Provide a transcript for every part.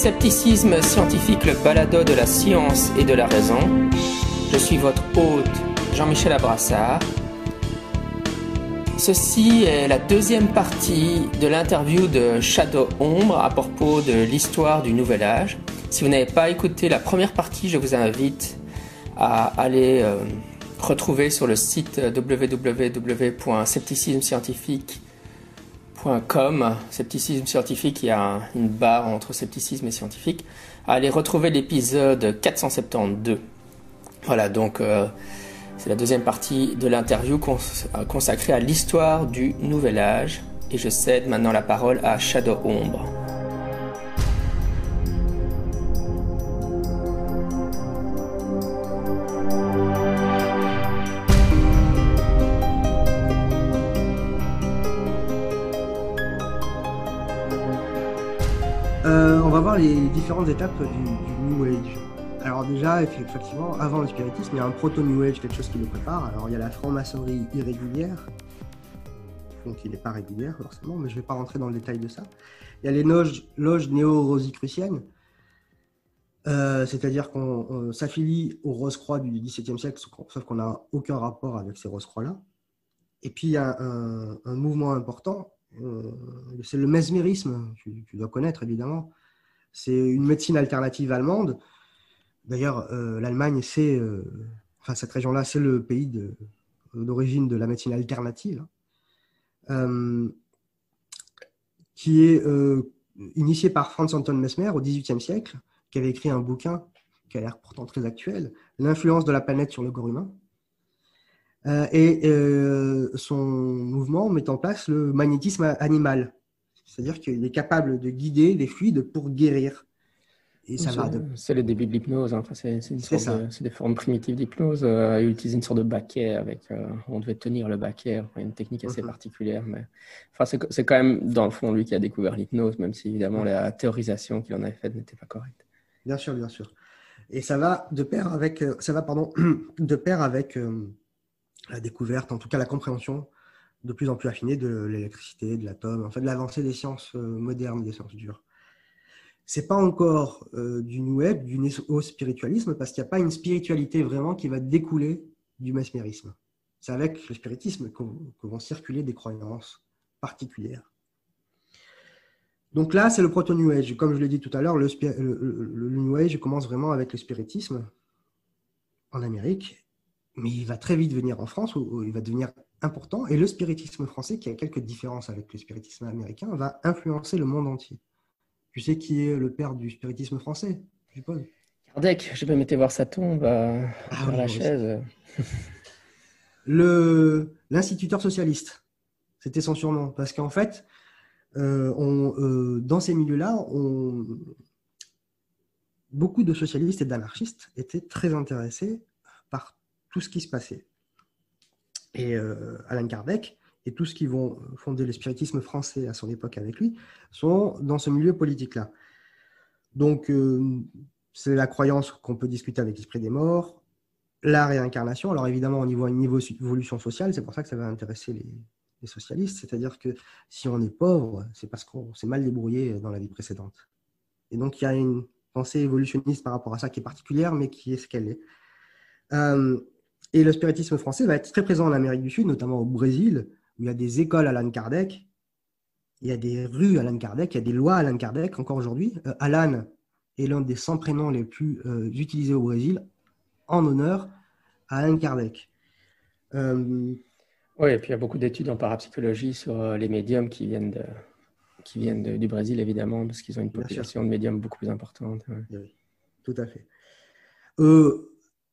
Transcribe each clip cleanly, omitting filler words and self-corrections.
Scepticisme scientifique, le balado de la science et de la raison. Je suis votre hôte, Jean-Michel Abrassard. Ceci est la deuxième partie de l'interview de Shadow Ombre à propos de l'histoire du Nouvel Âge. Si vous n'avez pas écouté la première partie, je vous invite à aller retrouver sur le site www.scepticismescientifique.com. Scepticisme scientifique, il y a une barre entre scepticisme et scientifique. À aller retrouver l'épisode 472. Voilà, donc c'est la deuxième partie de l'interview consacrée à l'histoire du Nouvel Âge. Et je cède maintenant la parole à Shadow Ombre. On va voir les différentes étapes du New Age. Alors déjà, effectivement, avant le spiritisme, il y a un proto-New Age, quelque chose qui le prépare. Alors il y a la franc-maçonnerie irrégulière, donc il n'est pas régulière forcément, mais je ne vais pas rentrer dans le détail de ça. Il y a les loges néo-rosicruciennes, c'est-à-dire qu'on s'affilie aux Rose-Croix du XVIIe siècle, sauf qu'on n'a aucun rapport avec ces Rose-Croix-là. Et puis il y a un mouvement important, c'est le mesmérisme, tu dois connaître évidemment. C'est une médecine alternative allemande. D'ailleurs, l'Allemagne, cette région-là, c'est le pays d'origine de la médecine alternative, qui est initiée par Franz Anton Mesmer au XVIIIe siècle, qui avait écrit un bouquin qui a l'air pourtant très actuel, L'influence de la planète sur le corps humain. Son mouvement met en place le magnétisme animal, c'est-à-dire qu'il est capable de guider les fluides pour guérir. Et c'est le début de l'hypnose. Hein. Enfin, c'est des formes primitives d'hypnose. Il utilisait une sorte de baquet on devait tenir le baquet. Une technique assez particulière. Mais enfin, c'est quand même dans le fond lui qui a découvert l'hypnose, même si évidemment la théorisation qu'il en avait faite n'était pas correcte. Bien sûr, bien sûr. Et ça va de pair avec, la découverte, en tout cas la compréhension de plus en plus affinée de l'électricité, de l'atome, en fait, de l'avancée des sciences modernes, des sciences dures. C'est pas encore du New Age, du néo-spiritualisme, parce qu'il n'y a pas une spiritualité vraiment qui va découler du mesmérisme. C'est avec le spiritisme que vont circuler des croyances particulières. Donc là, c'est le proto-New Age. Comme je l'ai dit tout à l'heure, le New Age commence vraiment avec le spiritisme en Amérique, mais il va très vite venir en France, où il va devenir important, et le spiritisme français, qui a quelques différences avec le spiritisme américain, va influencer le monde entier. Tu sais qui est le père du spiritisme français, je suppose? Kardec, je vais mettre voir sa tombe Père Lachaise. L'instituteur socialiste, c'était son surnom, parce qu'en fait, dans ces milieux-là, beaucoup de socialistes et d'anarchistes étaient très intéressés par tout ce qui se passait. Et Allan Kardec et tous ceux qui vont fonder le spiritisme français à son époque avec lui sont dans ce milieu politique-là. Donc, c'est la croyance qu'on peut discuter avec l'esprit des morts, la réincarnation. Alors évidemment, on y voit une évolution sociale, c'est pour ça que ça va intéresser les socialistes, c'est-à-dire que si on est pauvre, c'est parce qu'on s'est mal débrouillé dans la vie précédente. Et donc, il y a une pensée évolutionniste par rapport à ça qui est particulière, mais qui est ce qu'elle est. Et le spiritisme français va être très présent en Amérique du Sud, notamment au Brésil, où il y a des écoles Allan Kardec, il y a des rues Allan Kardec, il y a des lois Allan Kardec encore aujourd'hui. Allan est l'un des 100 prénoms les plus utilisés au Brésil, en honneur à Allan Kardec. Oui, et puis il y a beaucoup d'études en parapsychologie sur les médiums qui viennent du Brésil, évidemment, parce qu'ils ont une population de médiums beaucoup plus importante. Ouais. Oui, tout à fait.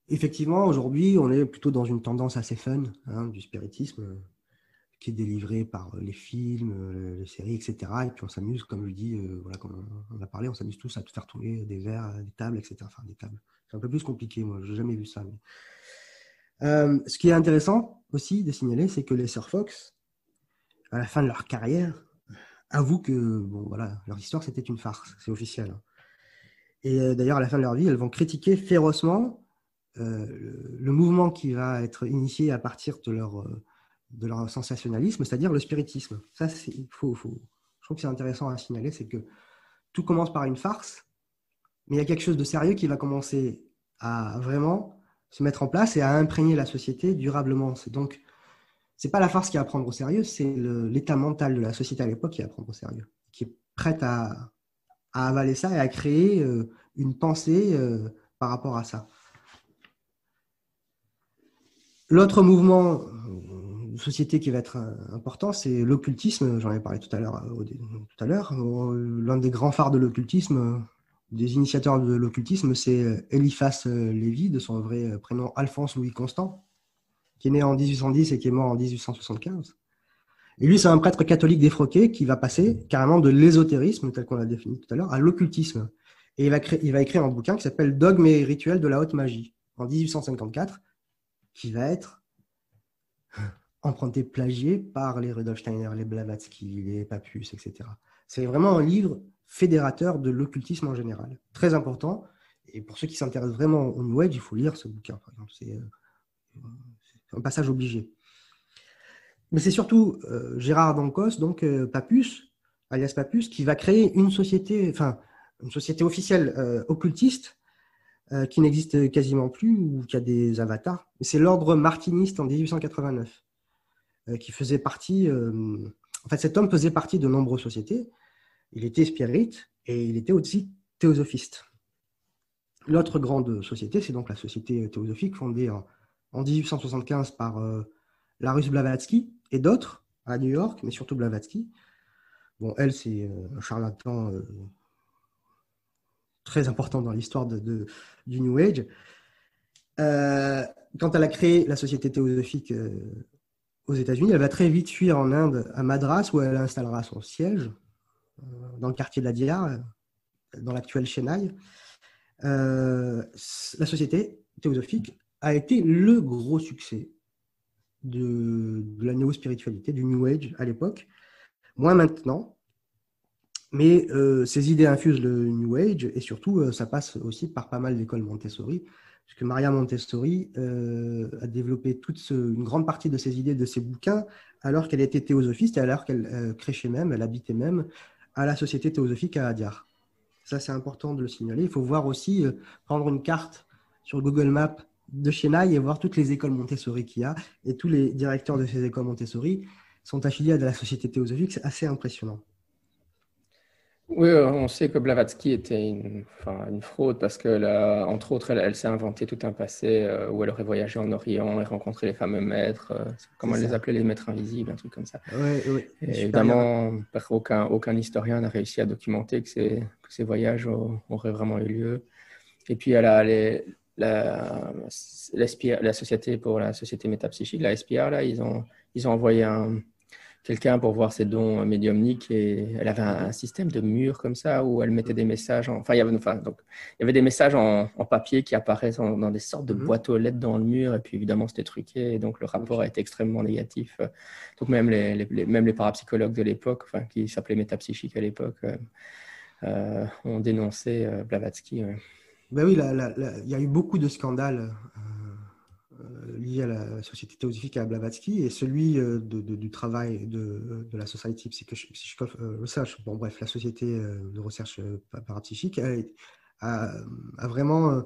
Effectivement, aujourd'hui, on est plutôt dans une tendance assez fun du spiritisme qui est délivré par les films, les séries, etc. Et puis on s'amuse, comme je dis, comme on a parlé, on s'amuse tous à faire tourner des verres, des tables, etc. Enfin, des tables. C'est un peu plus compliqué, moi, je n'ai jamais vu ça. Mais... ce qui est intéressant aussi de signaler, c'est que les Sir Fox, à la fin de leur carrière, avouent que leur histoire, c'était une farce, c'est officiel. Et d'ailleurs, à la fin de leur vie, elles vont critiquer férocement le mouvement qui va être initié à partir de leur sensationnalisme, c'est-à-dire le spiritisme. Ça, je trouve que c'est intéressant à signaler, c'est que tout commence par une farce, Mais il y a quelque chose de sérieux qui va commencer à vraiment se mettre en place et à imprégner la société durablement. Donc, c'est pas la farce qui est à prendre au sérieux, c'est l'état mental de la société à l'époque qui est à prendre au sérieux, qui est prête à avaler ça et à créer une pensée par rapport à ça. L'autre mouvement de société qui va être important, c'est l'occultisme. J'en ai parlé tout à l'heure. L'un des grands phares de l'occultisme, des initiateurs de l'occultisme, c'est Eliphas Lévi, de son vrai prénom Alphonse Louis Constant, qui est né en 1810 et qui est mort en 1875. Et lui, c'est un prêtre catholique défroqué qui va passer carrément de l'ésotérisme, tel qu'on l'a défini tout à l'heure, à l'occultisme. Et il va écrire un bouquin qui s'appelle Dogmes et rituels de la haute magie, en 1854, qui va être emprunté, plagié par les Rudolf Steiner, les Blavatsky, les Papus, etc. C'est vraiment un livre fédérateur de l'occultisme en général, très important. Et pour ceux qui s'intéressent vraiment au New Age, il faut lire ce bouquin, par exemple. C'est un passage obligé. Mais c'est surtout Gérard d'Ancos, donc Papus, alias Papus, qui va créer une société officielle occultiste qui n'existe quasiment plus ou qui a des avatars. C'est l'ordre martiniste en 1889 qui faisait partie. En fait, cet homme faisait partie de nombreuses sociétés. Il était spirite et il était aussi théosophiste. L'autre grande société, c'est donc la Société théosophique fondée en 1875 par Larusse Blavatsky et d'autres à New York, mais surtout Blavatsky. Bon, elle, c'est un charlatan très important dans l'histoire du New Age. Quand elle a créé la Société théosophique aux États-Unis, elle va très vite fuir en Inde, à Madras, où elle installera son siège, dans le quartier de la Diyar, dans l'actuel Chennai. La Société théosophique a été le gros succès de la néo-spiritualité, du New Age à l'époque, moins maintenant, mais ces idées infusent le New Age et surtout ça passe aussi par pas mal d'écoles Montessori, puisque Maria Montessori a développé une grande partie de ses idées, de ses bouquins, alors qu'elle était théosophiste et alors qu'elle crêchait même, elle habitait même à la Société théosophique à Adyar. Ça, c'est important de le signaler. Il faut voir aussi, prendre une carte sur Google Maps de Chennai et voir toutes les écoles Montessori qu'il y a. Et tous les directeurs de ces écoles Montessori sont affiliés à la Société théosophique. C'est assez impressionnant. Oui, on sait que Blavatsky était une fraude parce que, entre autres, elle s'est inventé tout un passé où elle aurait voyagé en Orient et rencontré les fameux maîtres, comment elle les appelait, les maîtres invisibles, un truc comme ça. Oui. Et évidemment, aucun historien n'a réussi à documenter que ces voyages auraient vraiment eu lieu. Et puis, elle a la société pour la société métapsychique, la SPR, là, ils ont envoyé quelqu'un pour voir ses dons médiumniques et elle avait un système de mur comme ça où elle mettait des messages. Il y avait des messages en papier qui apparaissent dans des sortes de boîtes aux lettres dans le mur et puis évidemment c'était truqué et donc le rapport a été extrêmement négatif. Donc même les parapsychologues de l'époque, qui s'appelaient métapsychiques à l'époque, ont dénoncé Blavatsky. Ouais. Ben oui, il y a eu beaucoup de scandales liés à la Société théosophique et à Blavatsky, et celui du travail de la Society Psychical Research, bon bref, la Société de recherche parapsychique, a vraiment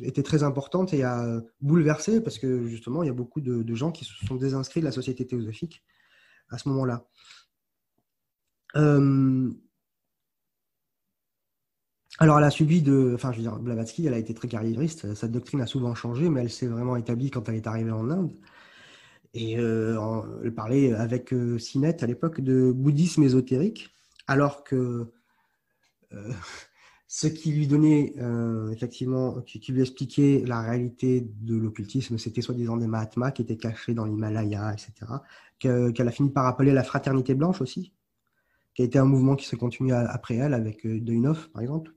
été très importante et a bouleversé, parce que justement, il y a beaucoup de gens qui se sont désinscrits de la Société théosophique à ce moment-là. Alors, elle a subi Blavatsky, elle a été très carriériste, sa doctrine a souvent changé, mais elle s'est vraiment établie quand elle est arrivée en Inde. Et elle parlait avec Sinet à l'époque de bouddhisme ésotérique, alors que ce qui lui donnait, effectivement, qui lui expliquait la réalité de l'occultisme, c'était soi-disant des Mahatmas qui étaient cachés dans l'Himalaya, etc., qu'elle a fini par appeler la fraternité blanche aussi, qui a été un mouvement qui se continue après elle, avec Deuinov, par exemple.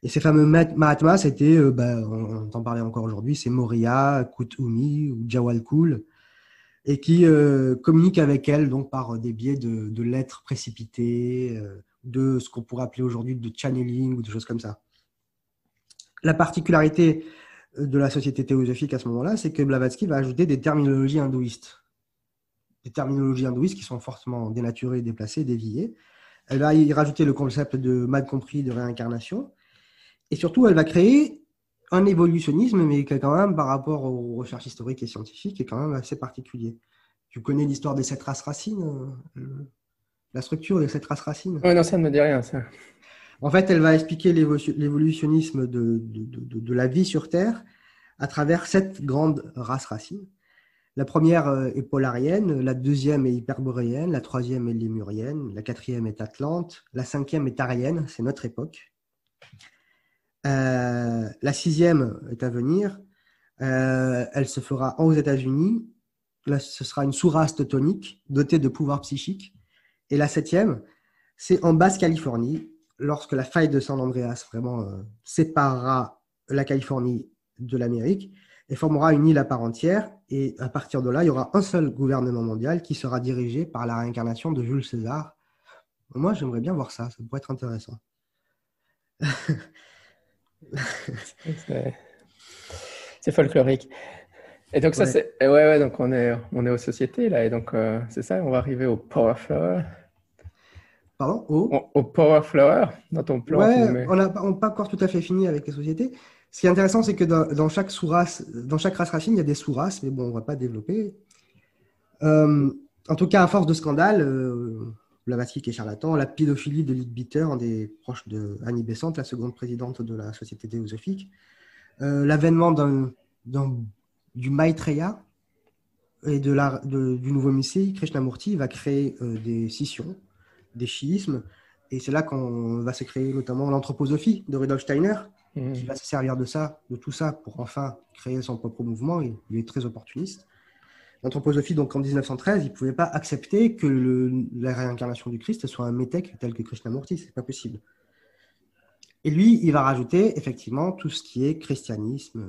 Et ces fameux Mahatmas, c'était, on t'en parlait encore aujourd'hui, c'est Moria, Kutumi ou Jawalkul, et qui communiquent avec elle donc, par des biais de lettres précipitées, de ce qu'on pourrait appeler aujourd'hui de channeling ou de choses comme ça. La particularité de la société théosophique à ce moment-là, c'est que Blavatsky va ajouter des terminologies hindouistes. Des terminologies hindouistes qui sont fortement dénaturées, déplacées, déviées, Elle va y rajouter le concept de mal compris de réincarnation. Et surtout, elle va créer un évolutionnisme, mais qui est quand même, par rapport aux recherches historiques et scientifiques, est quand même assez particulier. Tu connais l'histoire des 7 races racines, la structure des 7 races racines? Ouais, non, ça ne me dit rien, ça. En fait, elle va expliquer l'évolutionnisme de la vie sur Terre à travers 7 grandes races racines. La première est polarienne, la deuxième est hyperboréenne, la troisième est lémurienne, la quatrième est atlante, la cinquième est arienne, c'est notre époque. La sixième est à venir, elle se fera aux États-Unis. Là, ce sera une sous-race teutonique dotée de pouvoirs psychiques. Et la septième, c'est en Basse-Californie, lorsque la faille de San Andreas vraiment séparera la Californie de l'Amérique et formera une île à part entière. Et à partir de là, il y aura un seul gouvernement mondial qui sera dirigé par la réincarnation de Jules César. Moi, j'aimerais bien voir ça, ça pourrait être intéressant. C'est folklorique. Et donc ça, Ouais. c'est... Ouais, donc on est aux sociétés, là. Et donc, c'est ça, on va arriver au Power Flower. Pardon? Oh. Au Power Flower, dans ton plan, tu nous Ouais, mets... on n'a pas encore tout à fait fini avec les sociétés. Ce qui est intéressant, c'est que dans chaque sous-race, dans chaque race racine, il y a des sous-races, mais bon, on ne va pas développer. En tout cas, à force de scandales, Blavatsky qui est charlatan, la pédophilie de Leadbeater, un des proches de Annie Besant, la seconde présidente de la Société théosophique, l'avènement du Maitreya et du nouveau Messie, Krishnamurti, va créer des scissions, des schismes, et c'est là qu'on va se créer notamment l'anthroposophie de Rudolf Steiner, qui va se servir de tout ça, pour enfin créer son propre mouvement. Il est très opportuniste. L'anthroposophie, donc en 1913, il ne pouvait pas accepter que la réincarnation du Christ soit un métèque tel que Krishnamurti, c'est pas possible. Et lui, il va rajouter effectivement tout ce qui est christianisme,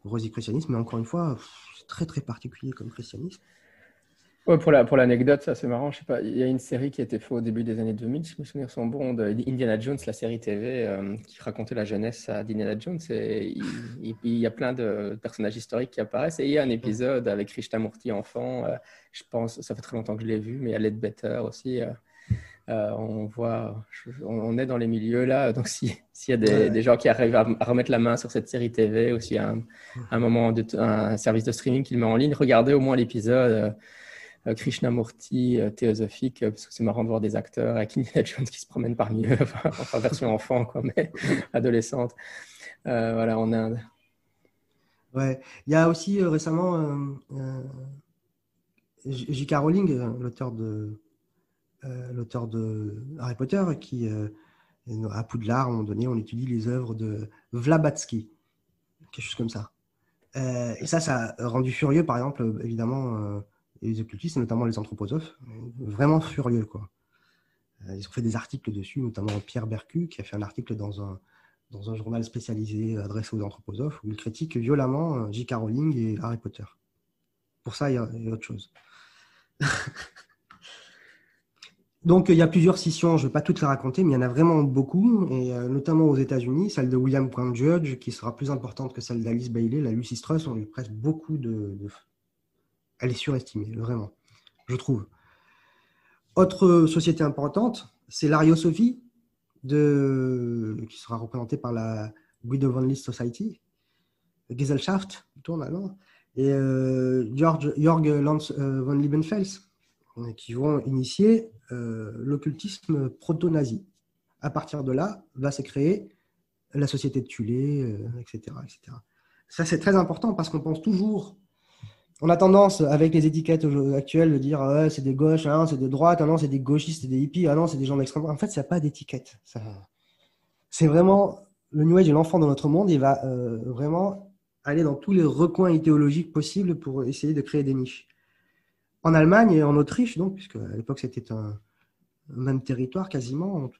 rosicrucianisme, mais encore une fois, c'est très très particulier comme christianisme. Ouais, pour l'anecdote, ça c'est marrant, je sais pas, il y a une série qui a été faite au début des années 2000, si mes souvenirs sont bons, de Indiana Jones, la série TV, qui racontait la jeunesse d'Indiana Jones, et il y a plein de personnages historiques qui apparaissent, et il y a un épisode avec Krishnamurti enfant, je pense, ça fait très longtemps que je l'ai vu, mais il y a Ledbetter aussi, on voit, on est dans les milieux là, donc s'il y a des gens qui arrivent à remettre la main sur cette série TV, ou s'il y a un service de streaming qui le met en ligne, regardez au moins l'épisode Krishnamurti théosophique, parce que c'est marrant de voir des acteurs avec Indiana Jones qui se promènent parmi eux, enfin version enfant, quoi, mais adolescente. Voilà, en Inde. Ouais. Il y a aussi récemment J.K. Rowling, l'auteur de Harry Potter, qui à Poudlard, à un moment donné, on étudie les œuvres de Blavatsky, quelque chose comme ça. Et ça a rendu furieux, par exemple, évidemment, les occultistes, notamment les anthroposophes, vraiment furieux, quoi. Ils ont fait des articles dessus, notamment Pierre Bercu, qui a fait un article dans un journal spécialisé adressé aux anthroposophes, où il critique violemment J.K. Rowling et Harry Potter. Pour ça, il y a autre chose. Donc, il y a plusieurs scissions, je ne vais pas toutes les raconter, mais il y en a vraiment beaucoup, et notamment aux États-Unis, celle de William Brown Judge, qui sera plus importante que celle d'Alice Bailey. La Lucy Strauss, on lui prête beaucoup Elle est surestimée, vraiment, je trouve. Autre société importante, c'est l'Ariosophie, qui sera représentée par la Guido von List Society, Gesellschaft, tourne alors, et Jörg Lanz von Liebenfels, qui vont initier l'occultisme proto-nazi. À partir de là, va se créer la société de Thulé, etc., etc. Ça, c'est très important parce qu'on pense toujours, on a tendance, avec les étiquettes actuelles, de dire c'est des gauches, hein, c'est des droites, ah non, c'est des gauchistes, c'est des hippies, ah non, c'est des gens d'extrême droite. En fait, il n'y a pas d'étiquette. C'est vraiment le New Age est l'enfant de notre monde. Il va vraiment aller dans tous les recoins idéologiques possibles pour essayer de créer des niches. En Allemagne et en Autriche, donc, puisque à l'époque c'était un même territoire quasiment,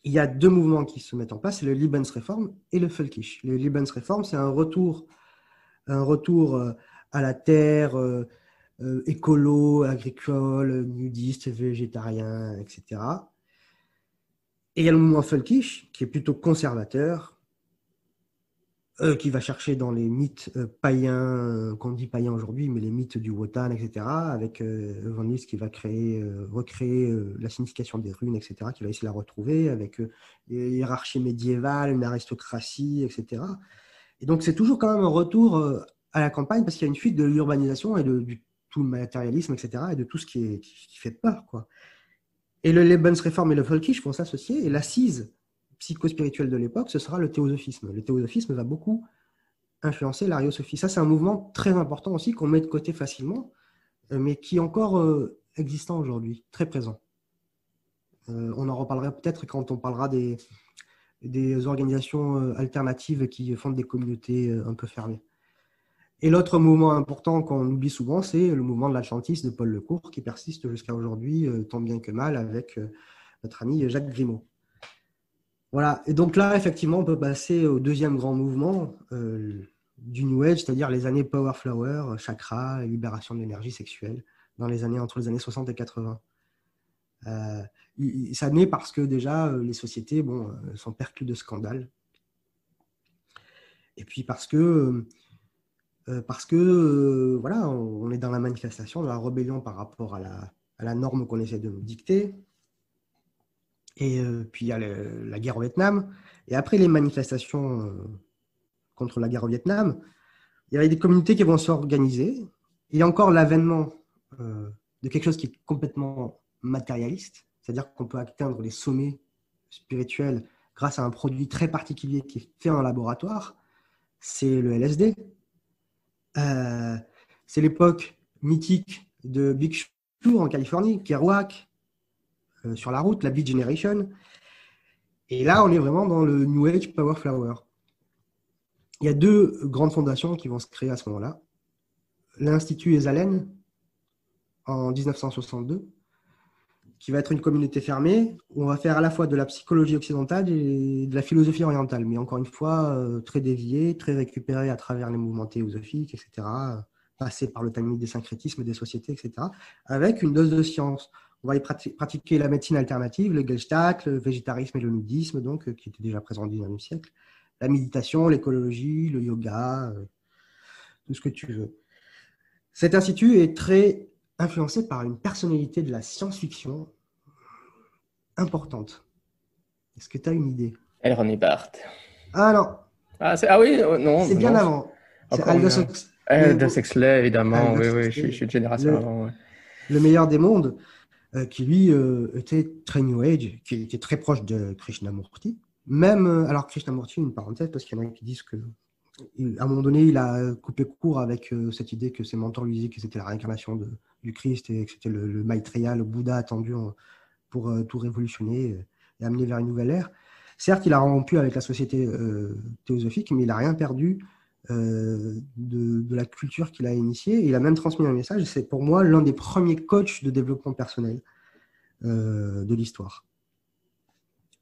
il y a deux mouvements qui se mettent en place, c'est le Lebensreform et le Völkisch. Le Lebensreform, c'est un retour à la terre, écolo, agricole, nudiste, végétarien, etc. Et il y a le mouvement Völkisch, qui est plutôt conservateur, qui va chercher dans les mythes païens, qu'on dit païens aujourd'hui, mais les mythes du Wotan, etc., avec Van Lith qui va recréer la signification des runes, etc., qui va essayer de la retrouver, avec les hiérarchies médiévales, une aristocratie, etc. Et donc, c'est toujours quand même un retour à la campagne, parce qu'il y a une fuite de l'urbanisation et du tout le matérialisme, etc., et de tout ce qui fait peur, quoi. Et le Lebensreform et le Völkisch vont s'associer, et l'assise psychospirituelle de l'époque, ce sera le théosophisme. Le théosophisme va beaucoup influencer l'ariosophie. Ça, c'est un mouvement très important aussi qu'on met de côté facilement, mais qui est encore existant aujourd'hui, très présent. On en reparlera peut-être quand on parlera des organisations alternatives qui fondent des communautés un peu fermées. Et l'autre mouvement important qu'on oublie souvent, c'est le mouvement de l'atlantisme de Paul Lecourt, qui persiste jusqu'à aujourd'hui, tant bien que mal, avec notre ami Jacques Grimaud. Voilà, et donc là, effectivement, on peut passer au deuxième grand mouvement du New Age, c'est-à-dire les années Power Flower, chakra, libération de l'énergie sexuelle, entre les années 60 et 80. Ça naît parce que déjà, les sociétés sont perclées de scandales. Et puis parce que voilà, on est dans la manifestation, dans la rébellion par rapport à la norme qu'on essaie de nous dicter. Et puis il y a la guerre au Vietnam. Et après les manifestations contre la guerre au Vietnam, il y avait des communautés qui vont s'organiser. Il y a encore l'avènement de quelque chose qui est complètement matérialiste, c'est-à-dire qu'on peut atteindre les sommets spirituels grâce à un produit très particulier qui est fait en laboratoire, c'est le LSD. C'est l'époque mythique de Big Sur en Californie, Kerouac, sur la route, la Beat Generation. Et là, on est vraiment dans le New Age Power Flower. Il y a deux grandes fondations qui vont se créer à ce moment-là. L'Institut Esalen, en 1962, qui va être une communauté fermée, où on va faire à la fois de la psychologie occidentale et de la philosophie orientale, mais encore une fois, très déviée, très récupérée à travers les mouvements théosophiques, etc., passer par le timing des syncrétismes des sociétés, etc., avec une dose de science. On va y pratiquer la médecine alternative, le Gestalt, le végétarisme et le nudisme, donc, qui étaient déjà présents au XIXe siècle, la méditation, l'écologie, le yoga, tout ce que tu veux. Cet institut est très influencé par une personnalité de la science-fiction importante. Est-ce que tu as une idée? L. Ronnie Barthes. Ah non. Ah oui, non. C'est bien Non, avant. C'est encore Aldous mieux. Aldous Huxley, évidemment. Aldous Oui, je Huxley, suis de génération avant. Ouais. le meilleur des mondes, qui lui était très New Age, qui était très proche de Krishnamurti. Même, alors Krishnamurti, une parenthèse, parce qu'il y en a qui disent que à un moment donné, il a coupé court avec cette idée que ses mentors lui disaient que c'était la réincarnation du Christ et que c'était le Maitreya, le Bouddha attendu pour tout révolutionner et amener vers une nouvelle ère. Certes, il a rompu avec la société théosophique, mais il n'a rien perdu de la culture qu'il a initiée. Il a même transmis un message. C'est pour moi l'un des premiers coachs de développement personnel de l'histoire.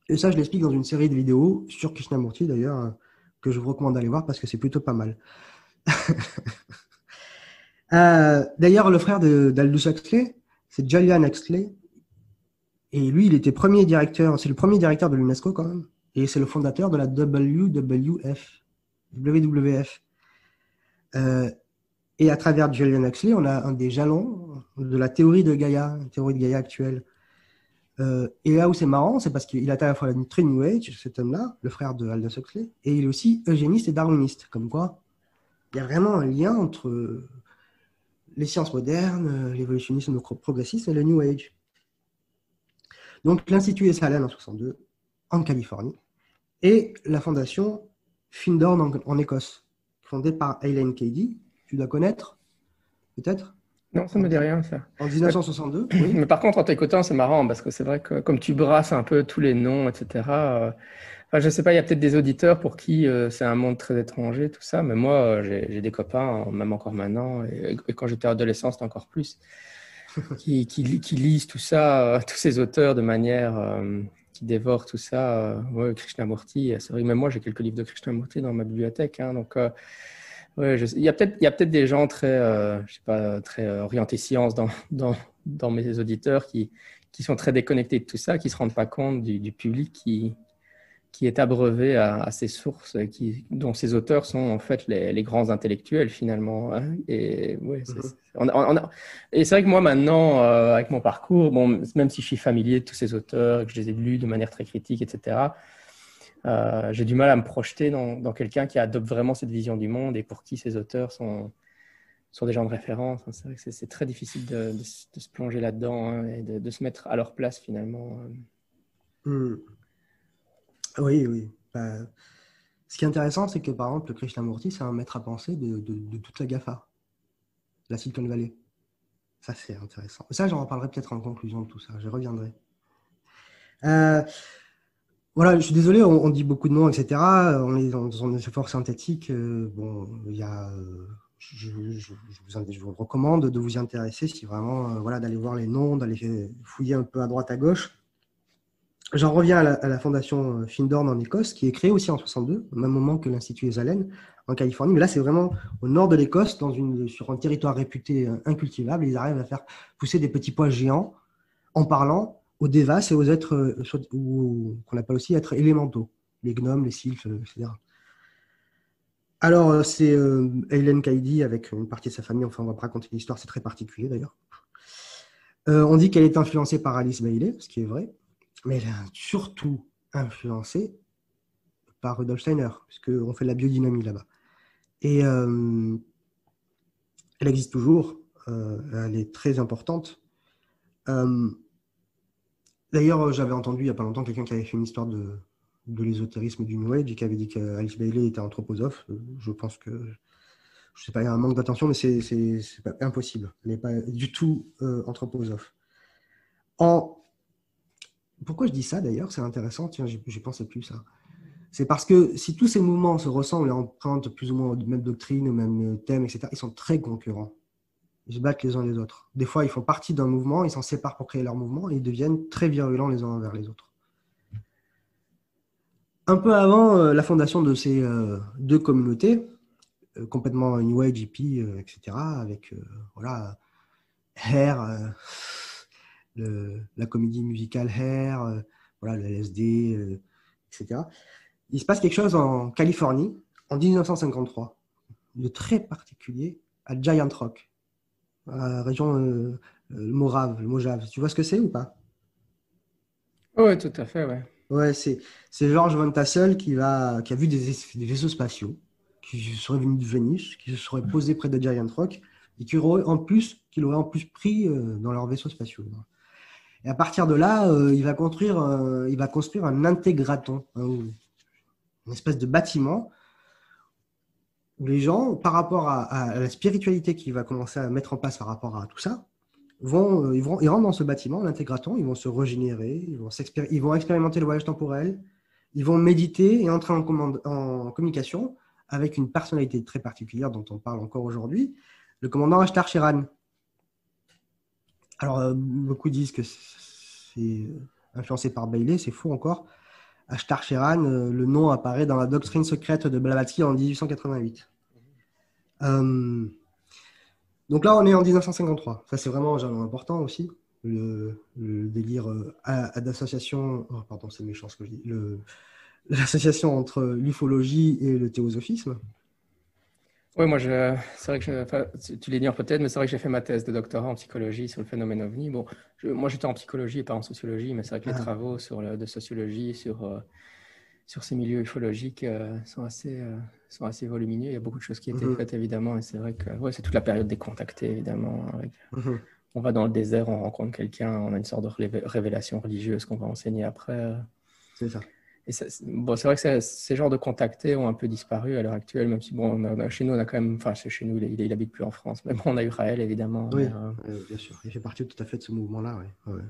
Et ça, je l'explique dans une série de vidéos sur Krishnamurti, d'ailleurs, que je vous recommande d'aller voir parce que c'est plutôt pas mal. D'ailleurs, le frère d'Aldous Huxley, c'est Julian Huxley. Et lui, il était premier directeur, c'est le premier directeur de l'UNESCO quand même. Et c'est le fondateur de la WWF. Et à travers Julian Huxley, on a un des jalons de la théorie de Gaïa, la théorie de Gaïa actuelle. Et là où c'est marrant, c'est parce qu'il a à la fois une très New Age, cet homme-là, le frère de Aldous Huxley, et il est aussi eugéniste et darwiniste. Comme quoi, il y a vraiment un lien entre les sciences modernes, l'évolutionnisme, le progressisme et le New Age. Donc, l'Institut Esalen en 62, en Californie, et la fondation Findhorn en Écosse, fondée par Ellen Cady. Tu dois connaître, peut-être? Non, ça ne me dit rien, ça. En 1962, oui. Mais par contre, en t'écoutant, c'est marrant parce que c'est vrai que comme tu brasses un peu tous les noms, etc. Enfin, je ne sais pas, il y a peut-être des auditeurs pour qui c'est un monde très étranger, tout ça. Mais moi, j'ai des copains, même encore maintenant, et quand j'étais adolescent, c'était encore plus, qui lisent tout ça, tous ces auteurs de manière qui dévorent tout ça. Ouais, Krishnamurti, c'est vrai. Même moi, j'ai quelques livres de Krishnamurti dans ma bibliothèque. Hein, donc, ouais, il y a peut-être des gens très, je sais pas, très orientés sciences dans mes auditeurs qui sont très déconnectés de tout ça, qui se rendent pas compte du public qui qui est abreuvé à ses sources, dont ses auteurs sont en fait les grands intellectuels finalement, hein. Et ouais, Mhm. et c'est vrai que moi maintenant, avec mon parcours, bon, même si je suis familier de tous ces auteurs, et que je les ai lus de manière très critique, etc., j'ai du mal à me projeter dans quelqu'un qui adopte vraiment cette vision du monde et pour qui ces auteurs sont des gens de référence, hein. C'est vrai que c'est très difficile de se plonger là-dedans, hein, et de se mettre à leur place finalement. Hmm. Oui, oui. Bah, ce qui est intéressant, c'est que par exemple, le Krishnamurti, c'est un maître à penser de toute la GAFA, la Silicon Valley. Ça, c'est intéressant. Ça, j'en reparlerai peut-être en conclusion de tout ça. Je reviendrai. Euh, voilà, je suis désolé, on dit beaucoup de noms, etc. On est dans un effort synthétique. Bon, il y a, je vous recommande de vous y intéresser si vraiment, voilà, d'aller voir les noms, d'aller fouiller un peu à droite, à gauche. J'en reviens à la fondation Findorn en Écosse, qui est créée aussi en 62, au même moment que l'Institut Esalen en Californie. Mais là, c'est vraiment au nord de l'Écosse, sur un territoire réputé incultivable. Ils arrivent à faire pousser des petits pois géants en parlant aux dévas et aux êtres qu'on appelle aussi êtres élémentaux, les gnomes, les sylphes, etc. Alors, c'est Helen Cady avec une partie de sa famille. Enfin, on va pas raconter l'histoire, c'est très particulier d'ailleurs. On dit qu'elle est influencée par Alice Bailey, ce qui est vrai, mais elle est surtout influencée par Rudolf Steiner, puisqu'on fait de la biodynamie là-bas. Et elle existe toujours, elle est très importante. Euh, D'ailleurs, j'avais entendu il n'y a pas longtemps quelqu'un qui avait fait une histoire de l'ésotérisme du New Age et qui avait dit qu'Alice Bailey était anthroposophe. Je pense que, je sais pas, il y a un manque d'attention, mais c'est pas impossible. Elle n'est pas du tout anthroposophe. En... Pourquoi je dis ça d'ailleurs? C'est intéressant, tiens, j'y pensais plus ça. C'est parce que si tous ces mouvements se ressemblent et empruntent plus ou moins aux mêmes doctrines, aux mêmes thèmes, etc., ils sont très concurrents. Ils se battent les uns les autres. Des fois, ils font partie d'un mouvement, ils s'en séparent pour créer leur mouvement et ils deviennent très virulents les uns envers les autres. Un peu avant la fondation de ces deux communautés, complètement New Age, hippie, etc., avec voilà, Hair, la comédie musicale Hair, voilà, le LSD, etc. Il se passe quelque chose en Californie en 1953, de très particulier à Giant Rock, à la région le Mojave. Tu vois ce que c'est ou pas? Oui, tout à fait, ouais. Ouais, c'est George Van Tassel qui a vu des vaisseaux spatiaux qui seraient venus de Vénus, qui se seraient posés près de Giant Rock et qu'il aurait en plus pris dans leurs vaisseaux spatiaux. Et à partir de là, il va construire un intégraton, hein, une espèce de bâtiment où les gens, par rapport à la spiritualité qu'il va commencer à mettre en place par rapport à tout ça, ils rentrent dans ce bâtiment, l'intégraton, ils vont se régénérer, ils vont expérimenter le voyage temporel, ils vont méditer et entrer en communication avec une personnalité très particulière dont on parle encore aujourd'hui, le commandant Ashtar Sheran. Alors, beaucoup disent que c'est influencé par Bailey, c'est faux encore. Ashtar Sheran, le nom apparaît dans la doctrine secrète de Blavatsky en 1888. Donc là, on est en 1953. Ça, c'est vraiment un jalon important aussi. Le délire d'association, oh, pardon, c'est méchant ce que je dis, l'association entre l'ufologie et le théosophisme. Oui, moi, c'est vrai que enfin, tu l'ignores peut-être, mais c'est vrai que j'ai fait ma thèse de doctorat en psychologie sur le phénomène OVNI. Bon, moi, j'étais en psychologie et pas en sociologie, mais c'est vrai que les Ah, travaux de sociologie sur ces milieux ufologiques sont assez volumineux. Il y a beaucoup de choses qui ont été mhm, faites, évidemment, et c'est vrai que ouais, c'est toute la période des contactés, évidemment. mhm, On va dans le désert, on rencontre quelqu'un, on a une sorte de révélation religieuse qu'on va enseigner après. c'est ça. Et bon, c'est vrai que ces genres de contactés ont un peu disparu à l'heure actuelle, même si bon, chez nous, on a quand même, enfin, chez nous, il habite plus en France, mais bon, on a eu Raël, évidemment. Mais, Oui, bien sûr. Il fait partie tout à fait de ce mouvement-là. Ouais. Ouais.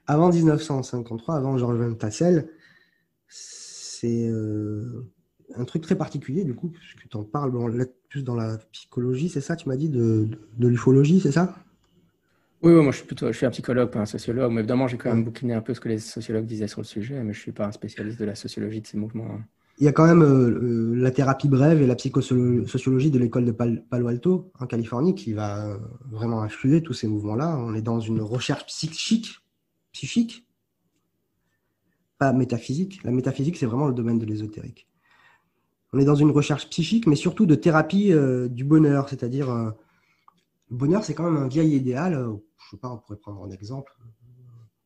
Avant 1953, avant Georges Van Tassel, c'est un truc très particulier, du coup, puisque tu en parles plus dans la psychologie, c'est ça, tu m'as dit, de l'ufologie, c'est ça? oui, oui, moi, je suis un psychologue, pas un sociologue, mais évidemment, j'ai quand même Ouais. bouquiné un peu ce que les sociologues disaient sur le sujet, mais je suis pas un spécialiste de la sociologie de ces mouvements, hein. Il y a quand même la thérapie brève et la psychosociologie de l'école de Palo Alto en Californie qui va vraiment influer tous ces mouvements-là. On est dans une recherche psychique pas métaphysique. La métaphysique, c'est vraiment le domaine de l'ésotérique. On est dans une recherche psychique, mais surtout de thérapie du bonheur, c'est-à-dire le bonheur, c'est quand même un vieil idéal. Je sais pas, on pourrait prendre un exemple.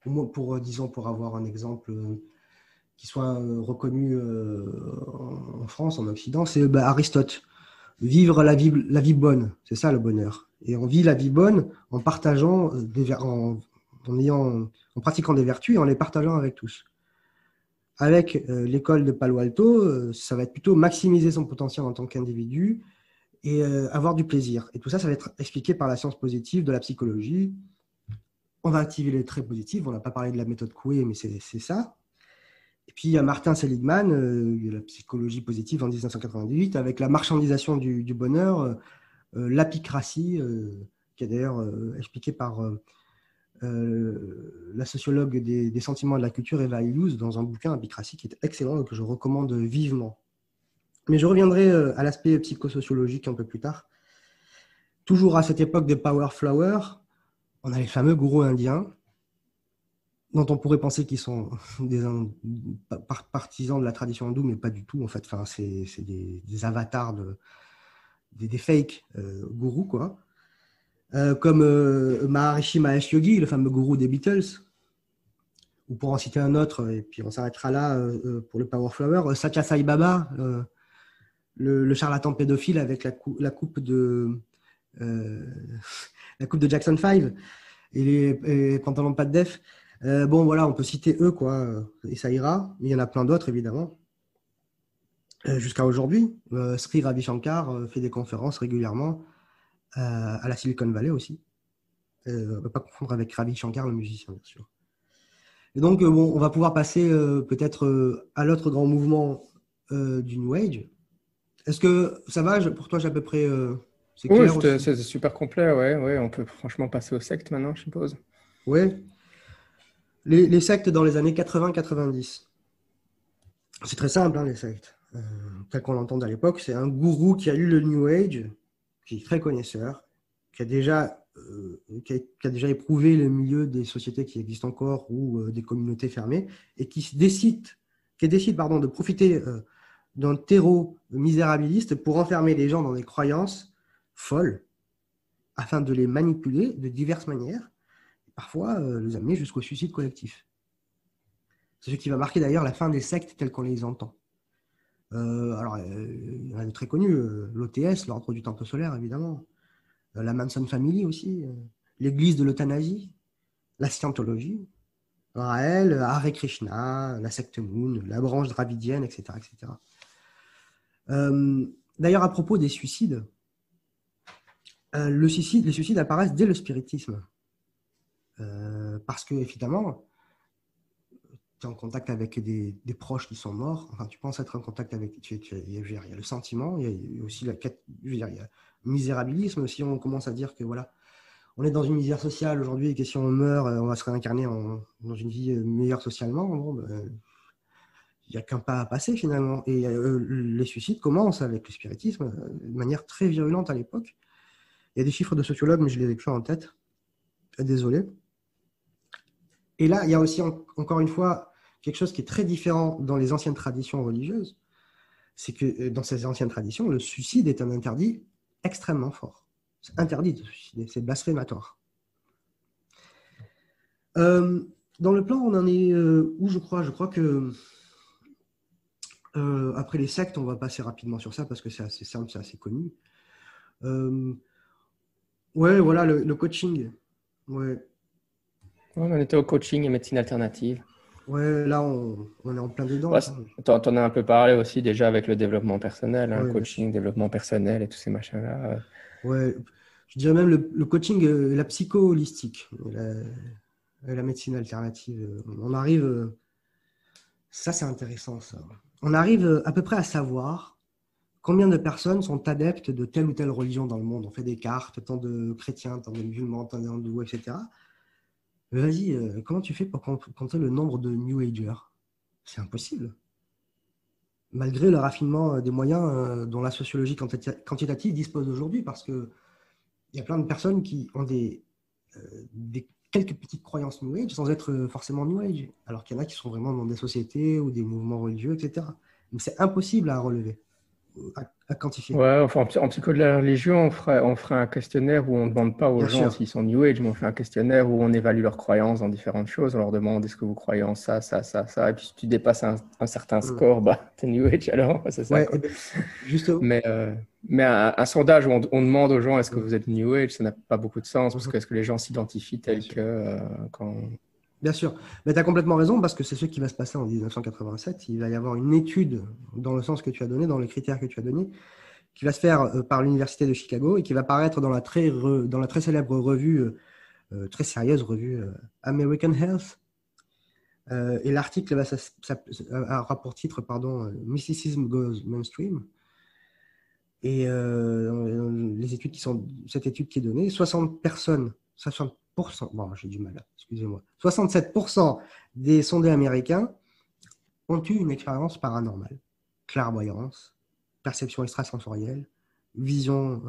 Au moins disons, pour avoir un exemple qui soit reconnu en France, en Occident, c'est Aristote. Vivre la vie bonne, c'est ça le bonheur. Et on vit la vie bonne en partageant, en pratiquant des vertus et en les partageant avec tous. Avec l'école de Palo Alto, ça va être plutôt maximiser son potentiel en tant qu'individu et avoir du plaisir. Et tout ça, ça va être expliqué par la science positive, de la psychologie. On va activer les traits positifs. On n'a pas parlé de la méthode Coué, mais c'est ça. Et puis, il y a Martin Seligman, la psychologie positive en 1998, avec la marchandisation du bonheur, l'apicratie, qui est d'ailleurs expliquée par la sociologue des sentiments et de la culture, Eva Illouz, dans un bouquin, Apicratie, qui est excellent et que je recommande vivement. Mais je reviendrai à l'aspect psychosociologique un peu plus tard. Toujours à cette époque des Power Flower, on a les fameux gourous indiens, dont on pourrait penser qu'ils sont des partisans de la tradition hindoue, mais pas du tout. En fait, enfin, c'est des avatars, des fakes gourous, quoi. Comme Maharishi Mahesh Yogi, le fameux gourou des Beatles, ou pour en citer un autre, et puis on s'arrêtera là pour le Power Flower, Satya Sai Baba, le charlatan pédophile avec la coupe de Jackson 5 et les pantalons pas de def. Bon, voilà, on peut citer eux, quoi, et ça ira. Mais il y en a plein d'autres, évidemment. Jusqu'à aujourd'hui, Sri Ravi Shankar fait des conférences régulièrement à la Silicon Valley aussi. On ne va pas confondre avec Ravi Shankar, le musicien, bien sûr. Et donc, bon, on va pouvoir passer peut-être à l'autre grand mouvement du New Age. Est-ce que ça va pour toi, j'ai à peu près... c'est Oui, clair c'est super complet, ouais. On peut franchement passer aux sectes maintenant, je suppose. Oui. Les sectes dans les années 80-90. C'est très simple, hein, les sectes. Tel qu'on l'entend à l'époque, c'est un gourou qui a lu le New Age, qui est très connaisseur, qui a déjà éprouvé le milieu des sociétés qui existent encore ou des communautés fermées, et qui décide de profiter d'un terreau misérabiliste pour enfermer les gens dans des croyances folles, afin de les manipuler de diverses manières, et parfois les amener jusqu'au suicide collectif. C'est ce qui va marquer d'ailleurs la fin des sectes telles qu'on les entend. Alors, il y en a de très connus, l'OTS, l'Ordre du Temple solaire, évidemment, la Manson Family aussi, l'église de l'euthanasie, la scientologie, Raël, Hare Krishna, la secte Moon, la branche dravidienne, etc. etc. D'ailleurs, à propos des suicides, les suicides apparaissent dès le spiritisme. Parce que, évidemment, tu es en contact avec des proches qui sont morts, enfin, tu penses être en contact avec... Il y a le sentiment, il y a aussi il y a le misérabilisme, si on commence à dire que, voilà, on est dans une misère sociale aujourd'hui et que si on meurt, on va se réincarner dans une vie meilleure socialement, bon, il n'y a qu'un pas à passer finalement. Et les suicides commencent avec le spiritisme de manière très virulente à l'époque. Il y a des chiffres de sociologues, mais je ne les ai plus en tête. Désolé. Et là, il y a aussi, encore une fois, quelque chose qui est très différent dans les anciennes traditions religieuses. C'est que dans ces anciennes traditions, le suicide est un interdit extrêmement fort. C'est interdit de se suicider, c'est blasphématoire. Dans le plan, on en est où, je crois que après les sectes, on va passer rapidement sur ça parce que c'est assez simple, c'est assez connu. Ouais, voilà, le coaching. Ouais. On en était au coaching et médecine alternative. Ouais, là, on est en plein dedans. Ouais, t'en as un peu parlé aussi déjà avec le développement personnel, hein, Ouais, coaching, développement personnel et tous ces machins-là. Ouais, je dirais même le coaching, la psycho holistique, la médecine alternative. On arrive, ça c'est intéressant ça. On arrive à peu près à savoir combien de personnes sont adeptes de telle ou telle religion dans le monde. On fait des cartes, tant de chrétiens, tant de musulmans, tant d'hindous, etc. Mais vas-y, comment tu fais pour compter le nombre de New Agers? C'est impossible. Malgré le raffinement des moyens dont la sociologie quantitative dispose aujourd'hui, parce qu'il y a plein de personnes qui ont des quelques petites croyances New Age sans être forcément New Age, alors qu'il y en a qui sont vraiment dans des sociétés ou des mouvements religieux, etc. Donc c'est impossible à relever, à quantifier. Ouais, enfin, en psycho de la religion, on ferait un questionnaire où on ne demande pas aux Bien gens sûr. s'ils sont New Age, mais on fait un questionnaire où on évalue leurs croyances dans différentes choses. On leur demande est-ce que vous croyez en ça, ça, ça, ça. Et puis si tu dépasses un certain Mm. score, bah, t'es New Age alors, ouais, c'est ça, Ouais, quoi. eh ben, justement. Mais un sondage où on demande aux gens est-ce que Mm. vous êtes New Age, ça n'a pas beaucoup de sens parce Mhm. que est-ce que les gens s'identifient Bien tels sûr. que quand. Bien sûr. Mais tu as complètement raison parce que c'est ce qui va se passer en 1987. Il va y avoir une étude dans le sens que tu as donné, dans les critères que tu as donnés, qui va se faire par l'Université de Chicago et qui va paraître dans dans la très célèbre revue, très sérieuse revue American Health. Et l'article aura pour titre, pardon, Mysticism Goes Mainstream. Et cette étude qui est donnée, 60%, bon, j'ai du mal, excusez-moi, 67% des sondés américains ont eu une expérience paranormale, clairvoyance, perception extrasensorielle, vision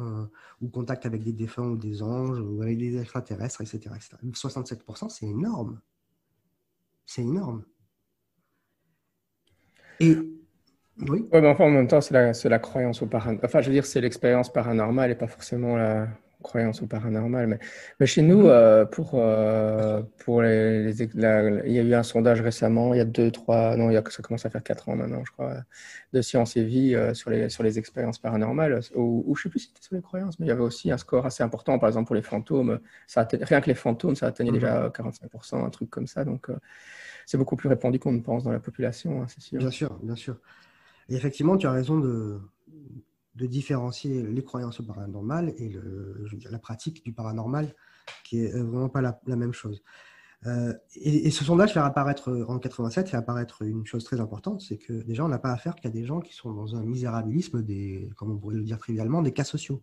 ou contact avec des défunts ou des anges ou avec des extraterrestres, etc., etc. 67%, c'est énorme. C'est énorme. Et oui, Ouais, mais enfin, en même temps, c'est la croyance au paranormal. Enfin, je veux dire, c'est l'expérience paranormale et pas forcément la croyance au paranormal. Mais chez nous, mhm, bien sûr. pour il y a eu un sondage récemment, il y a 2, 3, non, ça commence à faire 4 ans maintenant, je crois, de Science et Vie sur les expériences paranormales, ou je sais plus si c'était sur les croyances, mais il y avait aussi un score assez important, par exemple, pour les fantômes. Rien que les fantômes, ça atteignait Mhm. déjà 45%, un truc comme ça. Donc, c'est beaucoup plus répandu qu'on ne pense dans la population, hein, c'est sûr. Bien sûr, bien sûr. Et effectivement, tu as raison de différencier les croyances paranormales et je veux dire, la pratique du paranormal, qui est vraiment pas la même chose. Et ce sondage fait apparaître en 87, fait apparaître une chose très importante, c'est que déjà, on n'a pas affaire qu'à des gens qui sont dans un misérabilisme, comme on pourrait le dire trivialement, des cas sociaux.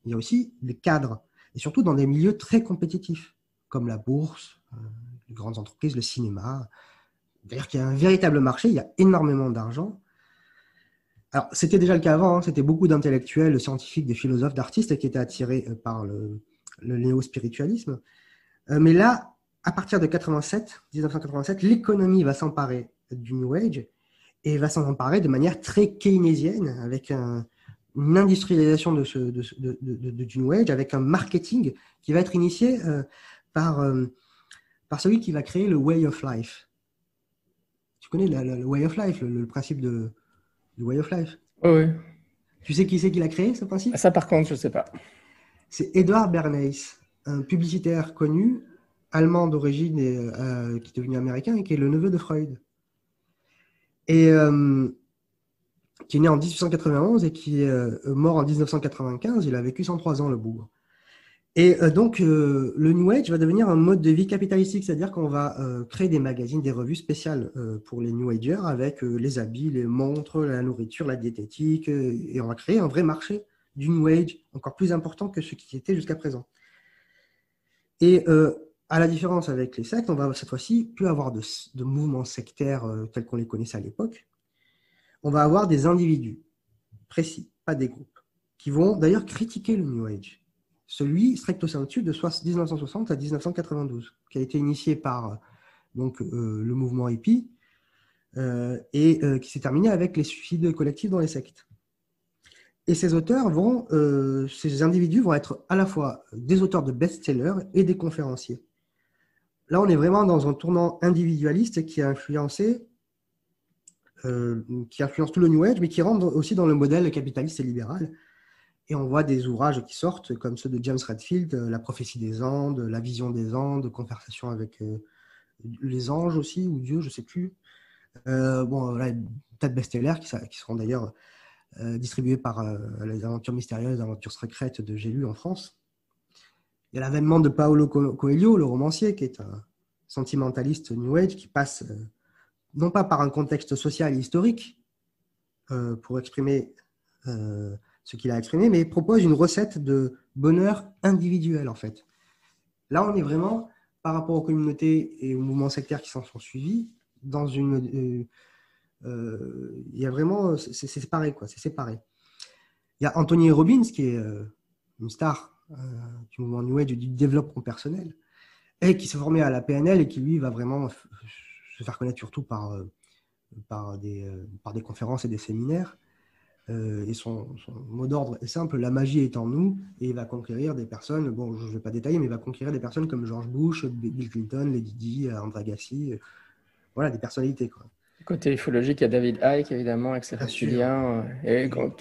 Il y a aussi des cadres, et surtout dans des milieux très compétitifs, comme la bourse, les grandes entreprises, le cinéma. C'est-à-dire qu'il y a un véritable marché, il y a énormément d'argent. Alors, c'était déjà le cas avant, hein, c'était beaucoup d'intellectuels, de scientifiques, des philosophes, d'artistes qui étaient attirés par le néo-spiritualisme. Mais là, à partir de 1987, l'économie va s'emparer du New Age et va s'en emparer de manière très keynésienne, avec une industrialisation du New Age, avec un marketing qui va être initié par, par celui qui va créer le Way of Life. Tu connais le Way of Life, le principe du Way of Life. Oui, oui. Tu sais qui c'est qui l'a créé, ce principe? Ça, par contre, je sais pas. C'est Edward Bernays, un publicitaire connu, allemand d'origine et qui est devenu américain et qui est le neveu de Freud. Et qui est né en 1891 et qui est mort en 1995. Il a vécu 103 ans, le bougre. Et donc, le New Age va devenir un mode de vie capitalistique, c'est-à-dire qu'on va créer des magazines, des revues spéciales pour les New Agers avec les habits, les montres, la nourriture, la diététique, et on va créer un vrai marché du New Age encore plus important que ce qui était jusqu'à présent. Et à la différence avec les sectes, on va cette fois-ci plus avoir de mouvements sectaires tels qu'on les connaissait à l'époque. On va avoir des individus précis, pas des groupes, qui vont d'ailleurs critiquer le New Age. Celui stricto sensu de 1960 à 1992, qui a été initié par le mouvement hippie et qui s'est terminé avec les suicides collectifs dans les sectes. Et ces ces individus vont être à la fois des auteurs de best-sellers et des conférenciers. Là, on est vraiment dans un tournant individualiste qui influence tout le New Age, mais qui rentre aussi dans le modèle capitaliste et libéral. Et on voit des ouvrages qui sortent, comme ceux de James Redfield, La prophétie des Andes, La vision des Andes, Conversation avec les anges aussi, ou Dieu, je ne sais plus. Voilà, tas de best-sellers qui seront d'ailleurs distribués par les aventures mystérieuses, les aventures secrètes de J'ai lu en France. Il y a l'avènement de Paolo Coelho, le romancier, qui est un sentimentaliste New Age, qui passe non pas par un contexte social et historique pour exprimer ce qu'il a exprimé, mais propose une recette de bonheur individuel, en fait. Là, on est vraiment, par rapport aux communautés et aux mouvements sectaires qui s'en sont suivis, dans il y a vraiment, c'est séparé, quoi, c'est séparé. Il y a Anthony Robbins, qui est une star du mouvement New Age, du développement personnel, et qui s'est formé à la PNL et qui, lui, va vraiment se faire connaître surtout par des conférences et des séminaires. Et son mot d'ordre est simple, la magie est en nous, et il va conquérir des personnes, bon, je ne vais pas détailler, mais il va conquérir des personnes comme George Bush, Bill Clinton, Lady Di, André Agassi, voilà, des personnalités, quoi. Côté ufologique, il y a David Icke, évidemment, avec ses Bien sûr. reptiliens.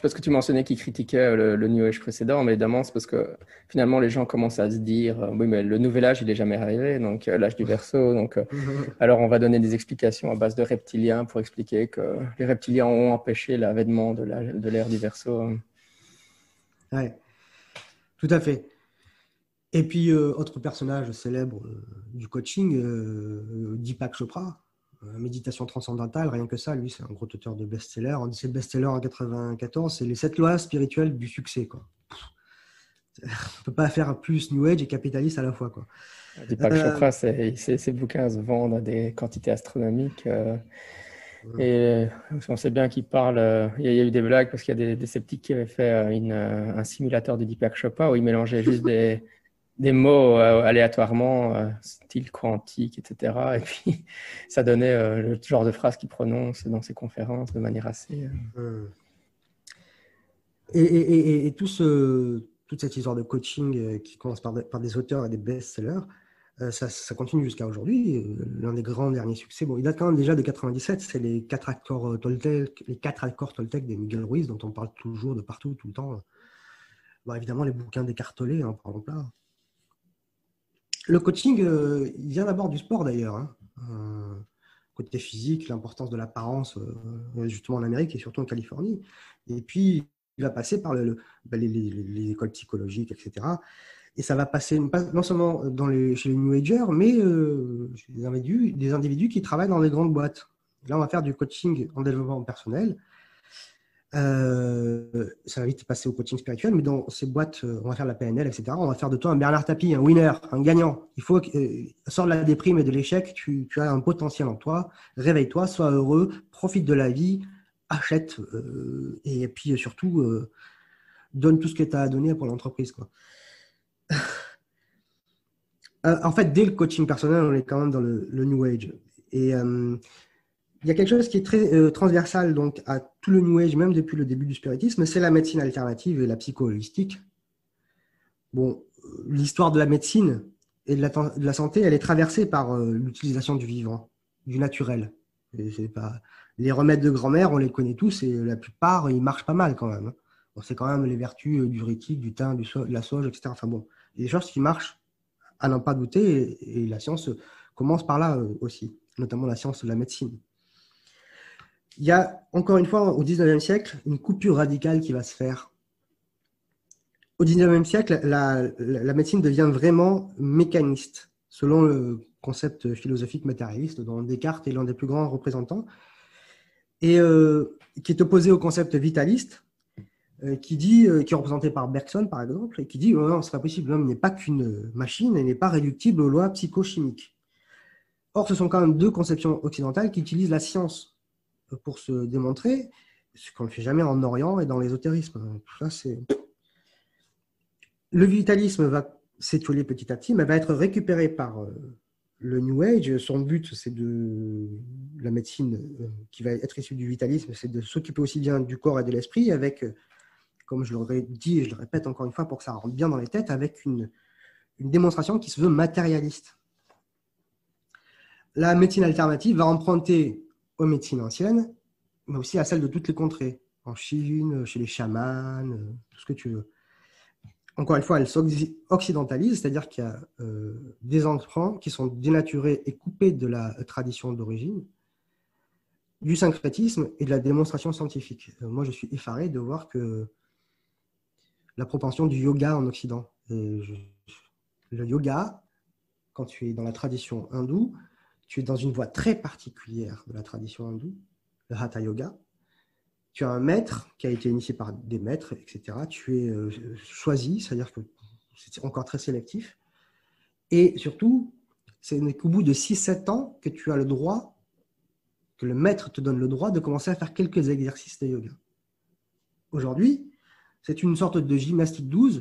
Parce que tu mentionnais qu'il critiquait le New Age précédent, mais évidemment, c'est parce que finalement, les gens commencent à se dire oui, mais le nouvel âge, il n'est jamais arrivé, donc l'âge du Verseau. Donc, alors, on va donner des explications à base de reptiliens pour expliquer que les reptiliens ont empêché l'avènement de l'ère du Verseau. Ouais, tout à fait. Et puis, autre personnage célèbre du coaching, Deepak Chopra, méditation transcendantale, rien que ça, lui, c'est un gros auteur de best-seller. Un de ses best-sellers en 94, c'est les 7 lois spirituelles du succès, quoi. On ne peut pas faire plus New Age et capitaliste à la fois, quoi. Deepak Chopra, ses bouquins se vendent à des quantités astronomiques. Et on sait bien qu'il parle. Il y a eu des blagues parce qu'il y a des sceptiques qui avaient fait un simulateur de Deepak Chopra où ils mélangeaient juste des mots aléatoirement, style quantique, etc. Et puis, ça donnait le genre de phrase qu'il prononce dans ses conférences de manière assez... Et toute cette histoire de coaching qui commence par des auteurs et des best-sellers, ça continue jusqu'à aujourd'hui. L'un des grands derniers succès, bon, il date quand même déjà de 97, c'est les 4 accords Toltec de Miguel Ruiz, dont on parle toujours de partout, tout le temps. Bon, évidemment, les bouquins d'Eckhart Tolle, parlons pas. Le coaching, il vient d'abord du sport d'ailleurs. Côté physique, l'importance de l'apparence, justement en Amérique et surtout en Californie. Et puis, il va passer par les écoles psychologiques, etc. Et ça va passer non seulement chez les New Agers, mais chez des individus qui travaillent dans des grandes boîtes. Là, on va faire du coaching en développement personnel. Ça va vite passer au coaching spirituel, mais dans ces boîtes, on va faire la PNL, etc. On va faire de toi un Bernard Tapie, un winner, un gagnant. Il faut sors de la déprime et de l'échec, tu as un potentiel en toi, réveille-toi, sois heureux, profite de la vie, achète, et puis surtout, donne tout ce que tu as à donner pour l'entreprise, quoi. En fait, dès le coaching personnel, on est quand même dans le New Age. Et il y a quelque chose qui est très transversal donc, à tout le New Age, même depuis le début du spiritisme, c'est la médecine alternative et la psycho-holistique. Bon, l'histoire de la médecine et de la santé, elle est traversée par l'utilisation du vivant, du naturel. Et c'est pas... Les remèdes de grand-mère, on les connaît tous et la plupart, ils marchent pas mal quand même. On sait quand même les vertus du rétique, du thym, de la sauge, etc. Enfin bon, il y a des choses qui marchent à n'en pas douter et la science commence par là aussi, notamment la science de la médecine. Il y a, encore une fois, au 19e siècle, une coupure radicale qui va se faire. Au 19e siècle, la médecine devient vraiment mécaniste, selon le concept philosophique matérialiste dont Descartes est l'un des plus grands représentants, et qui est opposé au concept vitaliste, qui est représenté par Bergson, par exemple, et qui dit oh non, c'est pas possible, l'homme n'est pas qu'une machine et n'est pas réductible aux lois psychochimiques. Or, ce sont quand même deux conceptions occidentales qui utilisent la science pour se démontrer, ce qu'on ne fait jamais en Orient et dans l'ésotérisme. Tout ça, c'est... Le vitalisme va s'étioler petit à petit, mais va être récupéré par le New Age. Son but, c'est de la médecine qui va être issue du vitalisme, c'est de s'occuper aussi bien du corps et de l'esprit, avec, comme je l'aurais dit et je le répète encore une fois pour que ça rentre bien dans les têtes, avec une démonstration qui se veut matérialiste. La médecine alternative va emprunter aux médecines anciennes, mais aussi à celles de toutes les contrées, en Chine, chez les chamans, tout ce que tu veux. Encore une fois, elle s'occidentalise, c'est-à-dire qu'il y a des emprunts qui sont dénaturés et coupés de la tradition d'origine, du syncrétisme et de la démonstration scientifique. Moi, je suis effaré de voir que la propension du yoga en Occident. Le yoga, quand tu es dans la tradition hindoue, tu es dans une voie très particulière de la tradition hindoue, le Hatha Yoga. Tu as un maître qui a été initié par des maîtres, etc. Tu es choisi, c'est-à-dire que c'est encore très sélectif. Et surtout, c'est qu'au bout de 6-7 ans que tu as le droit, que le maître te donne le droit de commencer à faire quelques exercices de yoga. Aujourd'hui, c'est une sorte de gymnastique douce,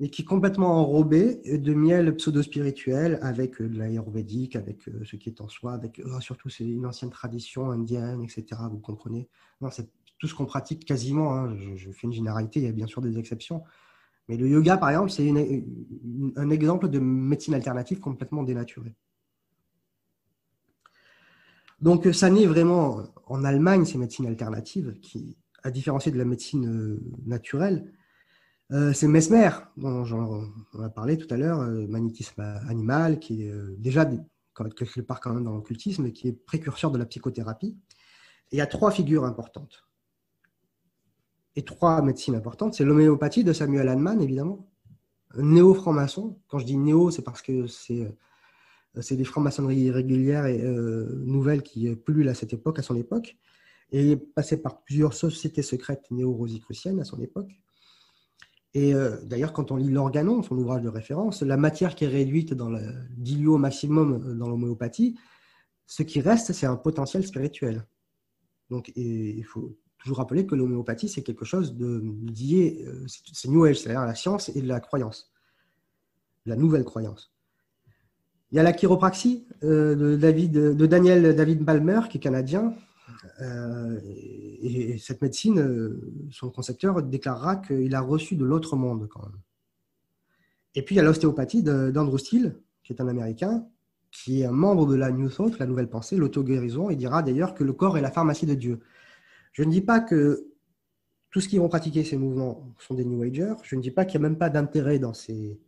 mais qui est complètement enrobé de miel pseudo-spirituel avec de l'ayurvédique, avec ce qui est en soi, avec surtout c'est une ancienne tradition indienne, etc. Vous comprenez? Non, c'est tout ce qu'on pratique quasiment. Hein. Je fais une généralité, il y a bien sûr des exceptions. Mais le yoga, par exemple, c'est un exemple de médecine alternative complètement dénaturée. Donc, ça naît vraiment en Allemagne, ces médecines alternatives, qui, à différencier de la médecine naturelle, c'est Mesmer, dont on a parlé tout à l'heure, magnétisme animal, qui est déjà quelque part quand même dans l'occultisme, qui est précurseur de la psychothérapie. Et il y a 3 figures importantes. Et 3 médecines importantes, c'est l'homéopathie de Samuel Hahnemann, évidemment, néo-franc-maçon. Quand je dis néo, c'est parce que c'est des francs-maçonneries régulières et nouvelles qui pullulent à cette époque, à son époque, et passé par plusieurs sociétés secrètes néo-rosicruciennes à son époque. Et d'ailleurs, quand on lit l'Organon, son ouvrage de référence, la matière qui est réduite dans le diluo maximum dans l'homéopathie, ce qui reste, c'est un potentiel spirituel. Donc, il faut toujours rappeler que l'homéopathie, c'est quelque chose de lié, c'est New Age, c'est-à-dire la science et la croyance, la nouvelle croyance. Il y a la chiropraxie de Daniel David Palmer, qui est canadien. Et cette médecine, son concepteur déclarera qu'il a reçu de l'autre monde quand même. Et puis il y a l'ostéopathie d'Andrew Steele, qui est un Américain, qui est un membre de la New Thought, la nouvelle pensée, l'auto-guérison. Il dira d'ailleurs que le corps est la pharmacie de Dieu. Je ne dis pas que tous ceux qui vont pratiquer ces mouvements sont des New Agers. Je ne dis pas qu'il n'y a même pas d'intérêt dans ces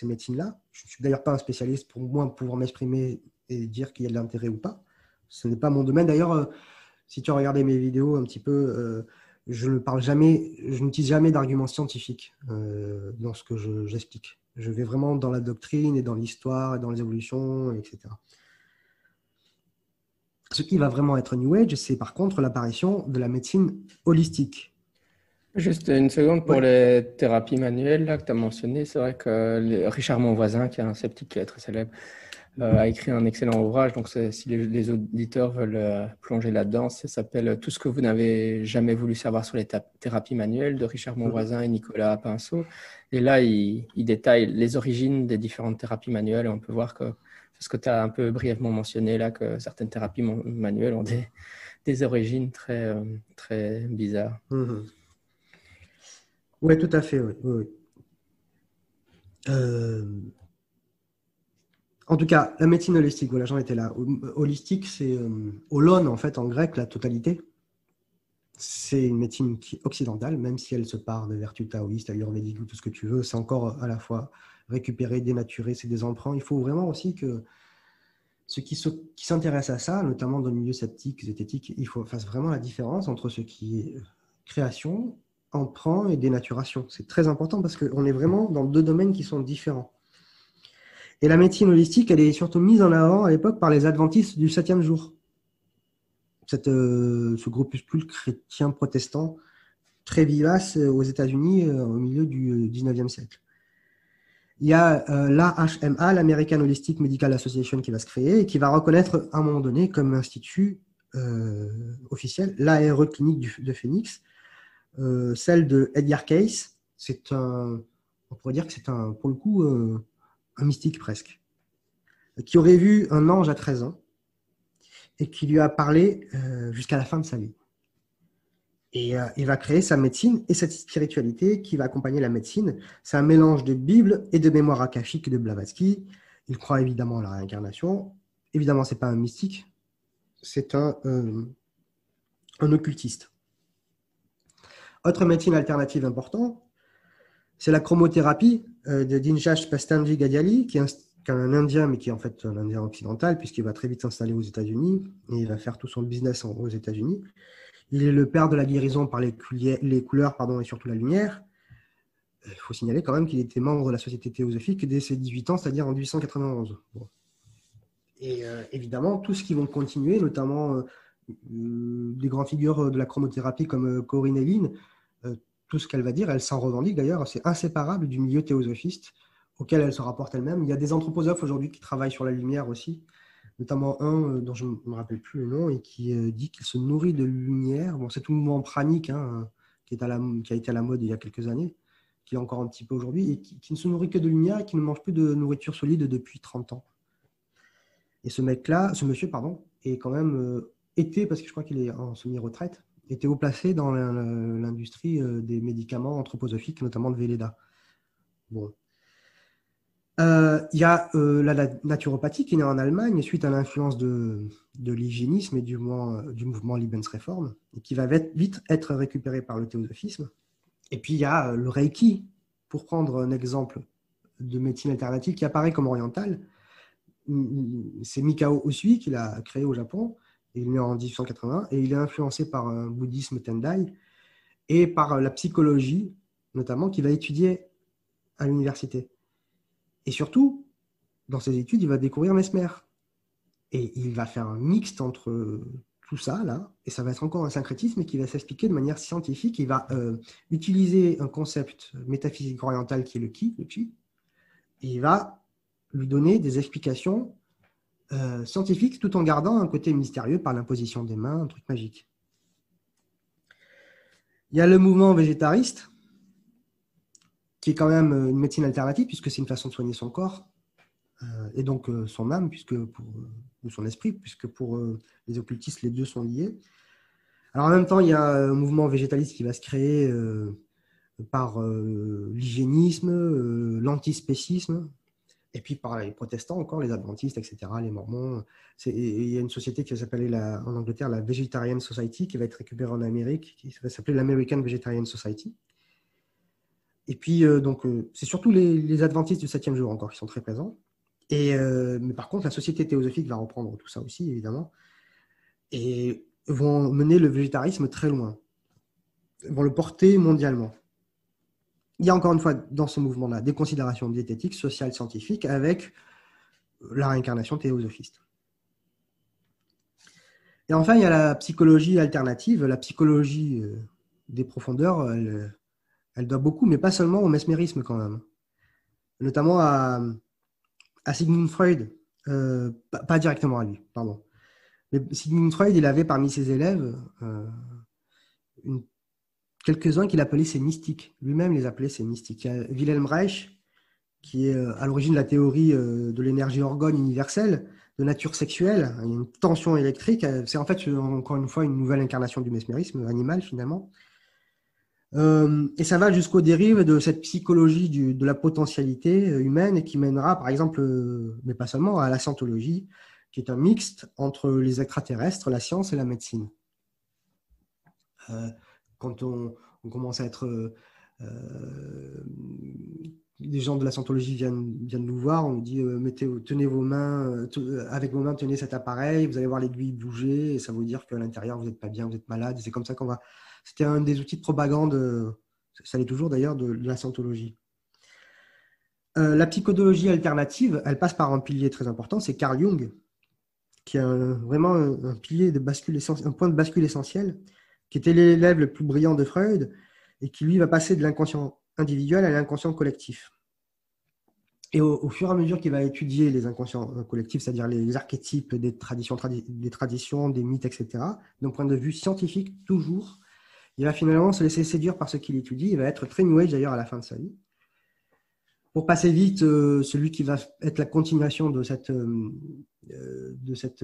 médecines-là. Je ne suis d'ailleurs pas un spécialiste pour moi pouvoir m'exprimer et dire qu'il y a de l'intérêt ou pas. Ce n'est pas mon domaine. D'ailleurs, si tu as regardé mes vidéos un petit peu, je n'utilise jamais d'arguments scientifiques dans ce que j'explique. Je vais vraiment dans la doctrine et dans l'histoire et dans les évolutions, etc. Ce qui va vraiment être New Age, c'est par contre l'apparition de la médecine holistique. Juste une seconde pour les thérapies manuelles là, que tu as mentionné. C'est vrai que Richard Monvoisin, qui est un sceptique qui est très célèbre, a écrit un excellent ouvrage. Donc, si les auditeurs veulent plonger là-dedans, ça s'appelle « Tout ce que vous n'avez jamais voulu savoir sur les thérapies manuelles » de Richard Monvoisin et Nicolas Pinceau. Et là, il détaille les origines des différentes thérapies manuelles. Et on peut voir que c'est ce que tu as un peu brièvement mentionné là, que certaines thérapies manuelles ont des origines très, très bizarres. Oui, tout à fait. Oui. En tout cas, la médecine holistique, voilà, j'en étais là. Holistique, c'est holon, en fait, en grec, la totalité. C'est une médecine occidentale, même si elle se part de vertus taoïstes, ayurvédiques ou tout ce que tu veux, c'est encore à la fois récupérer, dénaturer, c'est des emprunts. Il faut vraiment aussi que ceux qui s'intéressent à ça, notamment dans le milieu sceptique, zététique, il faut faire vraiment la différence entre ce qui est création, emprunt et dénaturation. C'est très important parce qu'on est vraiment dans 2 domaines qui sont différents. Et la médecine holistique, elle est surtout mise en avant à l'époque par les adventistes du 7e jour. Ce groupuscule chrétien protestant très vivace aux États-Unis au milieu du 19e siècle. Il y a l'AHMA, l'American Holistic Medical Association, qui va se créer et qui va reconnaître à un moment donné comme institut officiel l'ARE clinique de Phoenix, celle de Edgar Cayce. On pourrait dire que c'est pour le coup un mystique presque, qui aurait vu un ange à 13 ans et qui lui a parlé jusqu'à la fin de sa vie. Et il va créer sa médecine et cette spiritualité qui va accompagner la médecine. C'est un mélange de Bible et de mémoire akashique de Blavatsky. Il croit évidemment à la réincarnation. Évidemment, ce n'est pas un mystique, c'est un occultiste. Autre médecine alternative importante, c'est la chromothérapie de Dinshas Pastanji Gadiali, qui est un Indien, mais qui est en fait un Indien occidental, puisqu'il va très vite s'installer aux États-Unis et il va faire tout son business aux États-Unis. Il est le père de la guérison par les couleurs et surtout la lumière. Il faut signaler quand même qu'il était membre de la Société théosophique dès ses 18 ans, c'est-à-dire en 1891. Bon. Et évidemment, tous ceux qui vont continuer, notamment des grandes figures de la chromothérapie comme Corinne Helin, tout ce qu'elle va dire, elle s'en revendique d'ailleurs, c'est inséparable du milieu théosophiste auquel elle se rapporte elle-même. Il y a des anthroposophes aujourd'hui qui travaillent sur la lumière aussi, notamment un dont je ne me rappelle plus le nom et qui dit qu'il se nourrit de lumière. Bon, c'est tout le mouvement pranique qui a été à la mode il y a quelques années, qu'il est encore un petit peu aujourd'hui, et qui ne se nourrit que de lumière et qui ne mange plus de nourriture solide depuis 30 ans. Et ce monsieur, est quand même parce que je crois qu'il est en semi-retraite, était haut placé dans l'industrie des médicaments anthroposophiques, notamment de Velleda. Bon. Il y a la naturopathie qui est née en Allemagne suite à l'influence de l'hygiénisme et du mouvement Lebensreform, et qui va vite être récupéré par le théosophisme. Et puis il y a le Reiki, pour prendre un exemple de médecine alternative qui apparaît comme orientale. C'est Mikao Usui qui l'a créé au Japon. Il est né en 1880 et il est influencé par un bouddhisme Tendai et par la psychologie, notamment, qu'il va étudier à l'université. Et surtout, dans ses études, il va découvrir Mesmer. Et il va faire un mixte entre tout ça, là, et ça va être encore un syncrétisme qui va s'expliquer de manière scientifique. Il va utiliser un concept métaphysique oriental qui est le chi, et il va lui donner des explications scientifiques tout en gardant un côté mystérieux par l'imposition des mains, un truc magique. Il y a le mouvement végétariste, qui est quand même une médecine alternative, puisque c'est une façon de soigner son corps, et donc son âme, ou son esprit, puisque pour les occultistes, les deux sont liés. Alors en même temps, il y a un mouvement végétaliste qui va se créer par l'hygiénisme, l'antispécisme, et puis par les protestants encore, les adventistes, etc., les mormons. Il y a une société qui va s'appeler en Angleterre la Vegetarian Society, qui va être récupérée en Amérique, qui va s'appeler l'American Vegetarian Society. Et puis, c'est surtout les adventistes du 7e jour encore qui sont très présents. Mais par contre, la société théosophique va reprendre tout ça aussi, évidemment, et vont mener le végétarisme très loin, vont le porter mondialement. Il y a encore une fois, dans ce mouvement-là, des considérations diététiques, sociales, scientifiques, avec la réincarnation théosophiste. Et enfin, il y a la psychologie alternative, la psychologie des profondeurs, elle doit beaucoup, mais pas seulement au mesmérisme quand même, notamment à Sigmund Freud, pas directement à lui, pardon. Mais Sigmund Freud, il avait parmi ses élèves quelques-uns qu'il appelait ses mystiques. Lui-même les appelait ses mystiques. Il y a Wilhelm Reich, qui est à l'origine de la théorie de l'énergie orgone universelle, de nature sexuelle. Il y a une tension électrique. C'est en fait, encore une fois, une nouvelle incarnation du mesmérisme animal, finalement. Et ça va jusqu'aux dérives de cette psychologie de la potentialité humaine et qui mènera, par exemple, mais pas seulement, à la scientologie, qui est un mixte entre les extraterrestres, la science et la médecine. Quand on commence à être... les gens de la scientologie viennent nous voir, on nous dit tenez vos mains, avec vos mains, tenez cet appareil, vous allez voir l'aiguille bouger, et ça veut dire qu'à l'intérieur, vous n'êtes pas bien, vous êtes malade, et c'est comme ça qu'on va... C'était un des outils de propagande, ça l'est toujours d'ailleurs, de la scientologie. La psychodologie alternative, elle passe par un pilier très important, c'est Carl Jung, qui a vraiment un pilier de bascule essentiel, un point de bascule essentiel, qui était l'élève le plus brillant de Freud, et qui lui va passer de l'inconscient individuel à l'inconscient collectif. Et au fur et à mesure qu'il va étudier les inconscients collectifs, c'est-à-dire les archétypes des traditions, des mythes, etc., d'un point de vue scientifique, toujours, il va finalement se laisser séduire par ce qu'il étudie. Il va être très New Age d'ailleurs à la fin de sa vie. Pour passer vite, celui qui va être la continuation de cette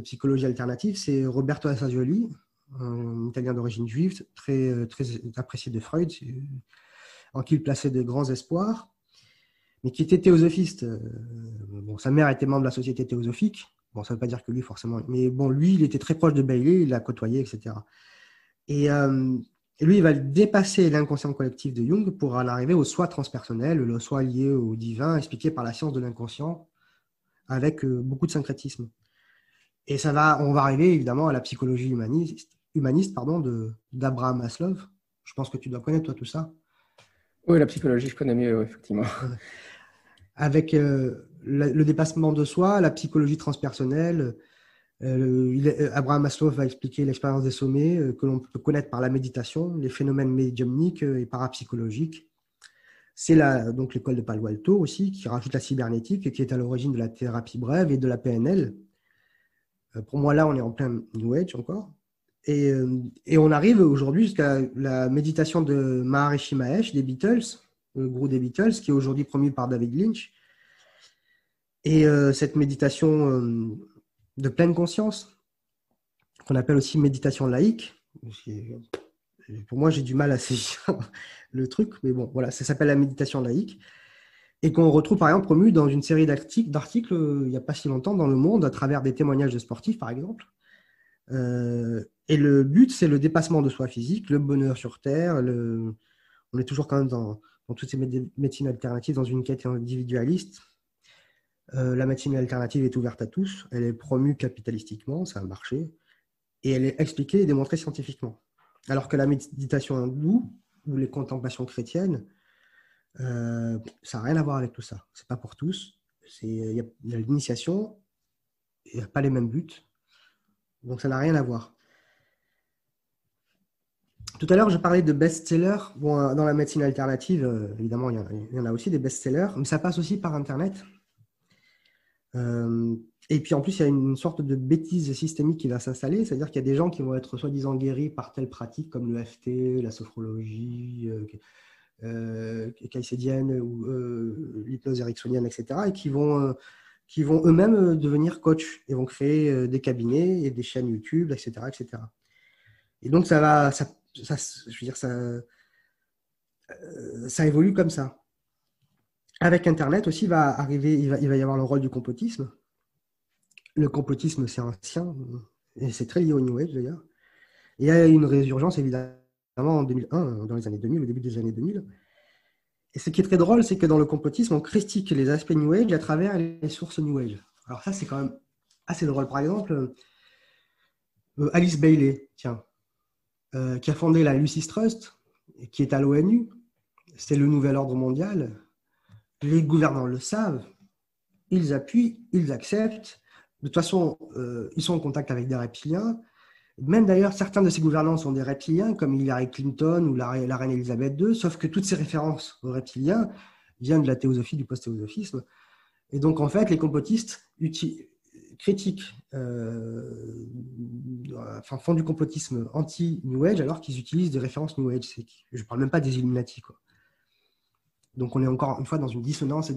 psychologie alternative, c'est Roberto Assagioli, un Italien d'origine juive, très, très apprécié de Freud, en qui il plaçait de grands espoirs, mais qui était théosophiste. Bon, sa mère était membre de la société théosophique. Bon, ça ne veut pas dire que lui, forcément. Mais bon, lui, il était très proche de Bailey, il l'a côtoyé, etc. Et lui, il va dépasser l'inconscient collectif de Jung pour en arriver au soi transpersonnel, le soi lié au divin, expliqué par la science de l'inconscient, avec beaucoup de syncrétisme. Et on va arriver évidemment à la psychologie humaniste d'Abraham Maslow. Je pense que tu dois connaître, toi, tout ça. Oui, la psychologie, je connais mieux, effectivement. Avec le dépassement de soi, la psychologie transpersonnelle. Abraham Maslow va expliquer l'expérience des sommets que l'on peut connaître par la méditation, les phénomènes médiumniques et parapsychologiques. C'est donc l'école de Palo Alto aussi, qui rajoute la cybernétique, qui est à l'origine de la thérapie brève et de la PNL. Pour moi, là, on est en plein New Age encore. Et on arrive aujourd'hui jusqu'à la méditation de Maharishi Mahesh des Beatles, le gourou des Beatles, qui est aujourd'hui promu par David Lynch. Et cette méditation de pleine conscience, qu'on appelle aussi méditation laïque, pour moi, j'ai du mal à saisir le truc, mais bon, voilà, ça s'appelle la méditation laïque, et qu'on retrouve par exemple promu dans une série d'articles il n'y a pas si longtemps dans Le Monde, à travers des témoignages de sportifs, par exemple. Et le but, c'est le dépassement de soi physique, le bonheur sur Terre. On est toujours quand même dans toutes ces médecines alternatives, dans une quête individualiste. La médecine alternative est ouverte à tous, elle est promue capitalistiquement, c'est un marché, et elle est expliquée et démontrée scientifiquement. Alors que la méditation hindoue ou les contemplations chrétiennes, ça n'a rien à voir avec tout ça. C'est pas pour tous. Il y a l'initiation, il n'y a pas les mêmes buts, donc ça n'a rien à voir. Tout à l'heure, je parlais de best-sellers. Bon, dans la médecine alternative, évidemment, il y en a aussi des best-sellers, mais ça passe aussi par Internet. Et puis en plus, il y a une sorte de bêtise systémique qui va s'installer, c'est-à-dire qu'il y a des gens qui vont être soi-disant guéris par telle pratique comme le FT, la sophrologie caïcédienne ou l'hypnose ericksonienne, etc., et qui vont eux-mêmes devenir coach et vont créer des cabinets et des chaînes YouTube, etc., etc. Et donc ça évolue comme ça. Avec Internet aussi, il va y avoir le rôle du complotisme. Le complotisme, c'est ancien, et c'est très lié au New Age d'ailleurs. Il y a une résurgence évidemment en 2001, dans les années 2000, au début des années 2000. Et ce qui est très drôle, c'est que dans le complotisme, on critique les aspects New Age à travers les sources New Age. Alors ça, c'est quand même assez drôle. Par exemple, Alice Bailey, tiens, qui a fondé la Lucis Trust, qui est à l'ONU, c'est le nouvel ordre mondial. Les gouvernants le savent, ils appuient, ils acceptent. De toute façon, ils sont en contact avec des reptiliens. Même d'ailleurs, certains de ces gouvernants sont des reptiliens, comme Hillary Clinton ou la reine Elisabeth II, sauf que toutes ces références aux reptiliens viennent de la théosophie, du post-théosophisme. Et donc, en fait, les complotistes critiquent, font du complotisme anti-New Age alors qu'ils utilisent des références New Age. Je ne parle même pas des Illuminati, quoi. Donc, on est encore une fois dans une dissonance et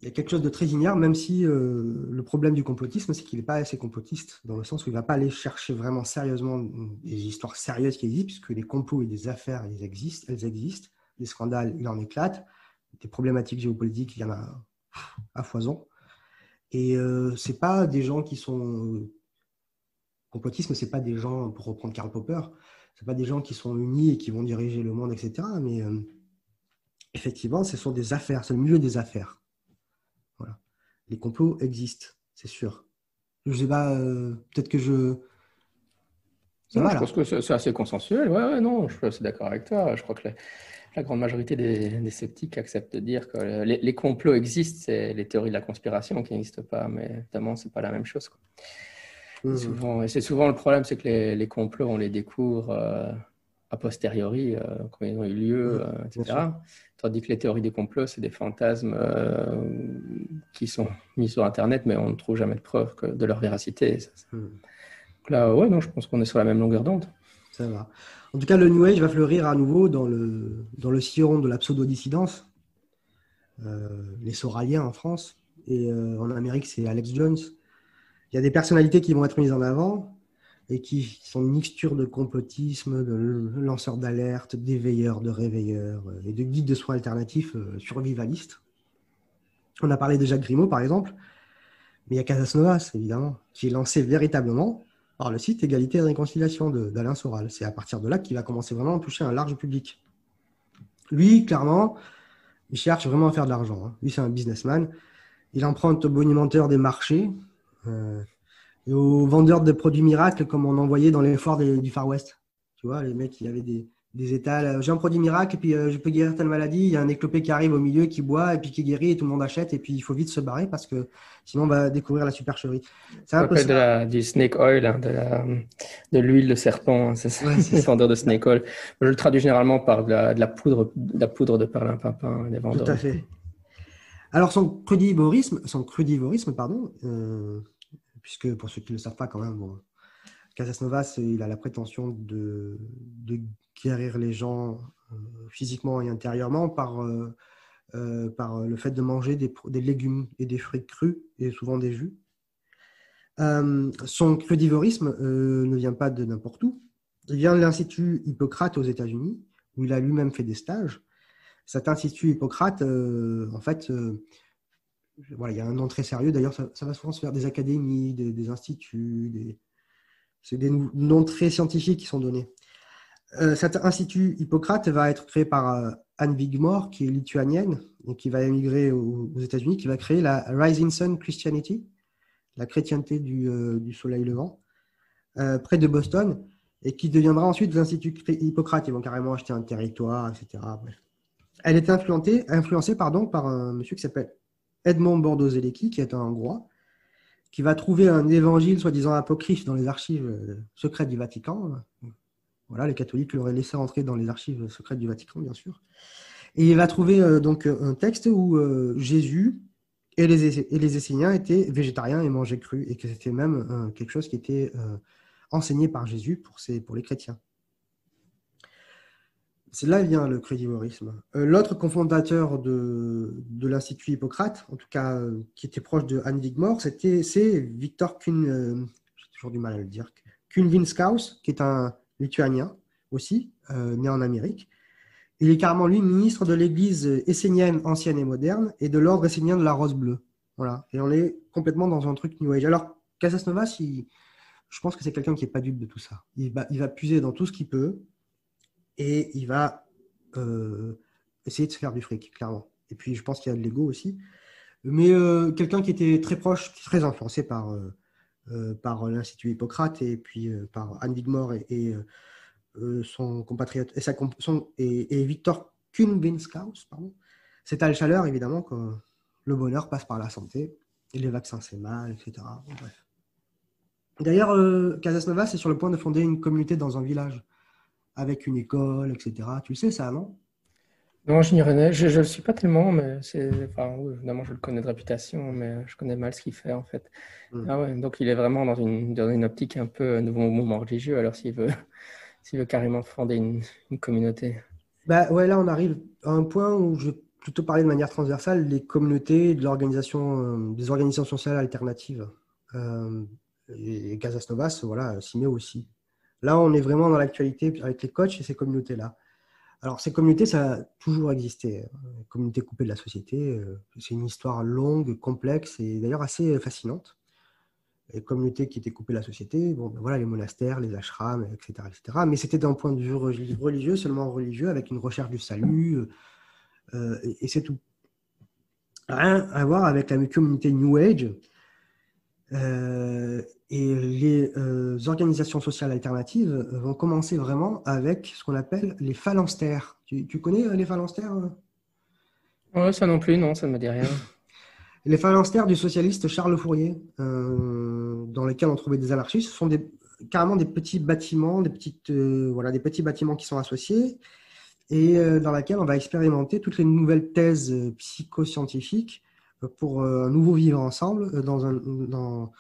il y a quelque chose de très ignare, même si le problème du complotisme, c'est qu'il n'est pas assez complotiste, dans le sens où il ne va pas aller chercher vraiment sérieusement des histoires sérieuses qui existent, puisque les complots et des affaires, elles existent. Des scandales, il en éclate. Des problématiques géopolitiques, il y en a à foison. Et ce n'est pas des gens qui sont... complotisme, ce n'est pas des gens, pour reprendre Karl Popper, ce n'est pas des gens qui sont unis et qui vont diriger le monde, etc. Mais effectivement, ce sont des affaires, c'est le milieu des affaires. Voilà. Les complots existent, c'est sûr. Je ne sais pas, peut-être que je... Non, je pense que c'est assez consensuel. Ouais, non, je suis assez d'accord avec toi. Je crois que la grande majorité des sceptiques acceptent de dire que les complots existent, c'est les théories de la conspiration qui n'existent pas, mais évidemment, ce n'est pas la même chose, quoi. C'est souvent le problème, c'est que les complots, on les découvre a posteriori, quand ils ont eu lieu, etc. Tandis que les théories des complots, c'est des fantasmes qui sont mis sur Internet, mais on ne trouve jamais de preuve de leur véracité. Donc là, ouais, non, je pense qu'on est sur la même longueur d'onde. Ça va. En tout cas, le New Age va fleurir à nouveau dans le sillon de la pseudo-dissidence. Les Soraliens en France, et en Amérique, c'est Alex Jones. Il y a des personnalités qui vont être mises en avant et qui sont une mixture de complotisme, de lanceurs d'alerte, d'éveilleurs, de réveilleurs et de guides de soins alternatifs survivalistes. On a parlé de Jacques Grimaud, par exemple, mais il y a Casas Novas, évidemment, qui est lancé véritablement par le site Égalité et Réconciliation d'Alain Soral. C'est à partir de là qu'il va commencer vraiment à toucher un large public. Lui, clairement, il cherche vraiment à faire de l'argent. Lui, c'est un businessman. Il emprunte aux bonimenteurs des marchés et aux vendeurs de produits miracles comme on en voyait dans les foires du Far West. Tu vois, les mecs, il y avait des étals. J'ai un produit miracle et puis je peux guérir telle maladie. Il y a un éclopé qui arrive au milieu, qui boit et puis qui guérit et tout le monde achète. Et puis il faut vite se barrer parce que sinon on va découvrir la supercherie. C'est un peu du snake oil, hein, de l'huile de serpent. C'est ça, ouais, les vendeurs de snake oil. Je le traduis généralement par de la poudre de perlimpinpin, les vendeurs. Tout à fait. Alors son crudivorisme, puisque pour ceux qui ne le savent pas quand même, bon, Casas Novas, il a la prétention de guérir les gens physiquement et intérieurement par le fait de manger des légumes et des fruits crus et souvent des jus. Son crudivorisme ne vient pas de n'importe où. Il vient de l'Institut Hippocrate aux États-Unis, où il a lui-même fait des stages. Cet Institut Hippocrate, en fait, voilà, il y a un nom très sérieux. D'ailleurs, ça va souvent se faire des académies, des instituts, c'est des noms très scientifiques qui sont donnés. Cet Institut Hippocrate va être créé par Anne Wigmore, qui est lituanienne et qui va émigrer aux États-Unis, qui va créer la Rising Sun Christianity, la chrétienté du soleil levant, près de Boston, et qui deviendra ensuite l'Institut Hippocrate. Ils vont carrément acheter un territoire, etc. Bref. Elle est influencée par un monsieur qui s'appelle Edmond Bordozeleki, qui est un Hongrois, qui va trouver un évangile soi-disant apocryphe dans les archives secrètes du Vatican. Voilà, les catholiques l'auraient laissé entrer dans les archives secrètes du Vatican, bien sûr. Et il va trouver donc un texte où Jésus et les Esséniens étaient végétariens et mangeaient cru, et que c'était même quelque chose qui était enseigné par Jésus pour les chrétiens. C'est là vient le crudivorisme. L'autre cofondateur de l'Institut Hippocrate, en tout cas qui était proche de Anne Wigmore, c'est Victor j'ai toujours du mal à le dire, Kunvinskaus, qui est un lituanien aussi, né en Amérique. Il est carrément, lui, ministre de l'église essénienne ancienne et moderne et de l'ordre essénien de la Rose Bleue. Voilà. Et on est complètement dans un truc New Age. Alors, Casasnovas, je pense que c'est quelqu'un qui n'est pas dupe de tout ça. Il va puiser dans tout ce qu'il peut et il va essayer de se faire du fric, clairement. Et puis, je pense qu'il y a de l'ego aussi. Mais quelqu'un qui était très proche, très influencé par l'Institut Hippocrate et puis par Anne Wigmore et son compatriote et Victor Kunvinskaus, pardon. C'est à chaleur, évidemment, que le bonheur passe par la santé, et les vaccins c'est mal, etc. Bon, bref. D'ailleurs, Casasnovas est sur le point de fonder une communauté dans un village, avec une école, etc. Tu le sais, ça, non? Non, j'ignorais, je ne le suis pas tellement, mais enfin, oui, évidemment, je le connais de réputation, mais je connais mal ce qu'il fait, en fait. Ah ouais, donc il est vraiment dans une optique un peu nouveau mouvement religieux, alors s'il veut carrément fonder une communauté. Bah, ouais, là, on arrive à un point où je vais plutôt parler de manière transversale des communautés, des organisations sociales alternatives. Et Casasnovas, voilà, s'y met aussi. Là, on est vraiment dans l'actualité avec les coachs et ces communautés-là. Alors, ces communautés, ça a toujours existé. Les communautés coupées de la société, c'est une histoire longue, complexe et d'ailleurs assez fascinante. Les communautés qui étaient coupées de la société, bon, ben voilà, les monastères, les ashrams, etc., etc. Mais c'était d'un point de vue religieux, seulement religieux, avec une recherche du salut, et c'est tout. Rien à voir avec la communauté New Age et les organisations sociales alternatives vont commencer vraiment avec ce qu'on appelle les phalanstères. Tu connais les phalanstères? Ouais, ça non plus, non, ça ne me dit rien. Les phalanstères du socialiste Charles Fourier, dans lesquels on trouvait des anarchistes, ce sont carrément des petits bâtiments, des petits bâtiments qui sont associés et dans lesquels on va expérimenter toutes les nouvelles thèses psychoscientifiques pour un nouveau vivre ensemble dans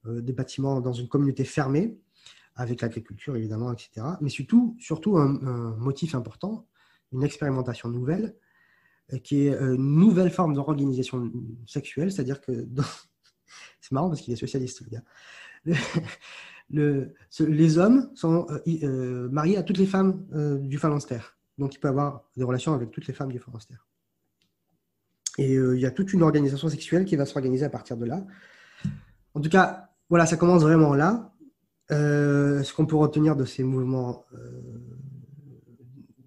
des bâtiments, dans une communauté fermée, avec l'agriculture évidemment, etc. Mais surtout un motif important, une expérimentation nouvelle, qui est une nouvelle forme d'organisation sexuelle, c'est-à-dire que c'est marrant parce qu'il est socialiste, le gars. Les hommes sont mariés à toutes les femmes du phalanstère, donc il peut avoir des relations avec toutes les femmes du phalanstère. Et il y a toute une organisation sexuelle qui va s'organiser à partir de là. En tout cas, voilà, ça commence vraiment là. Ce qu'on peut retenir de ces mouvements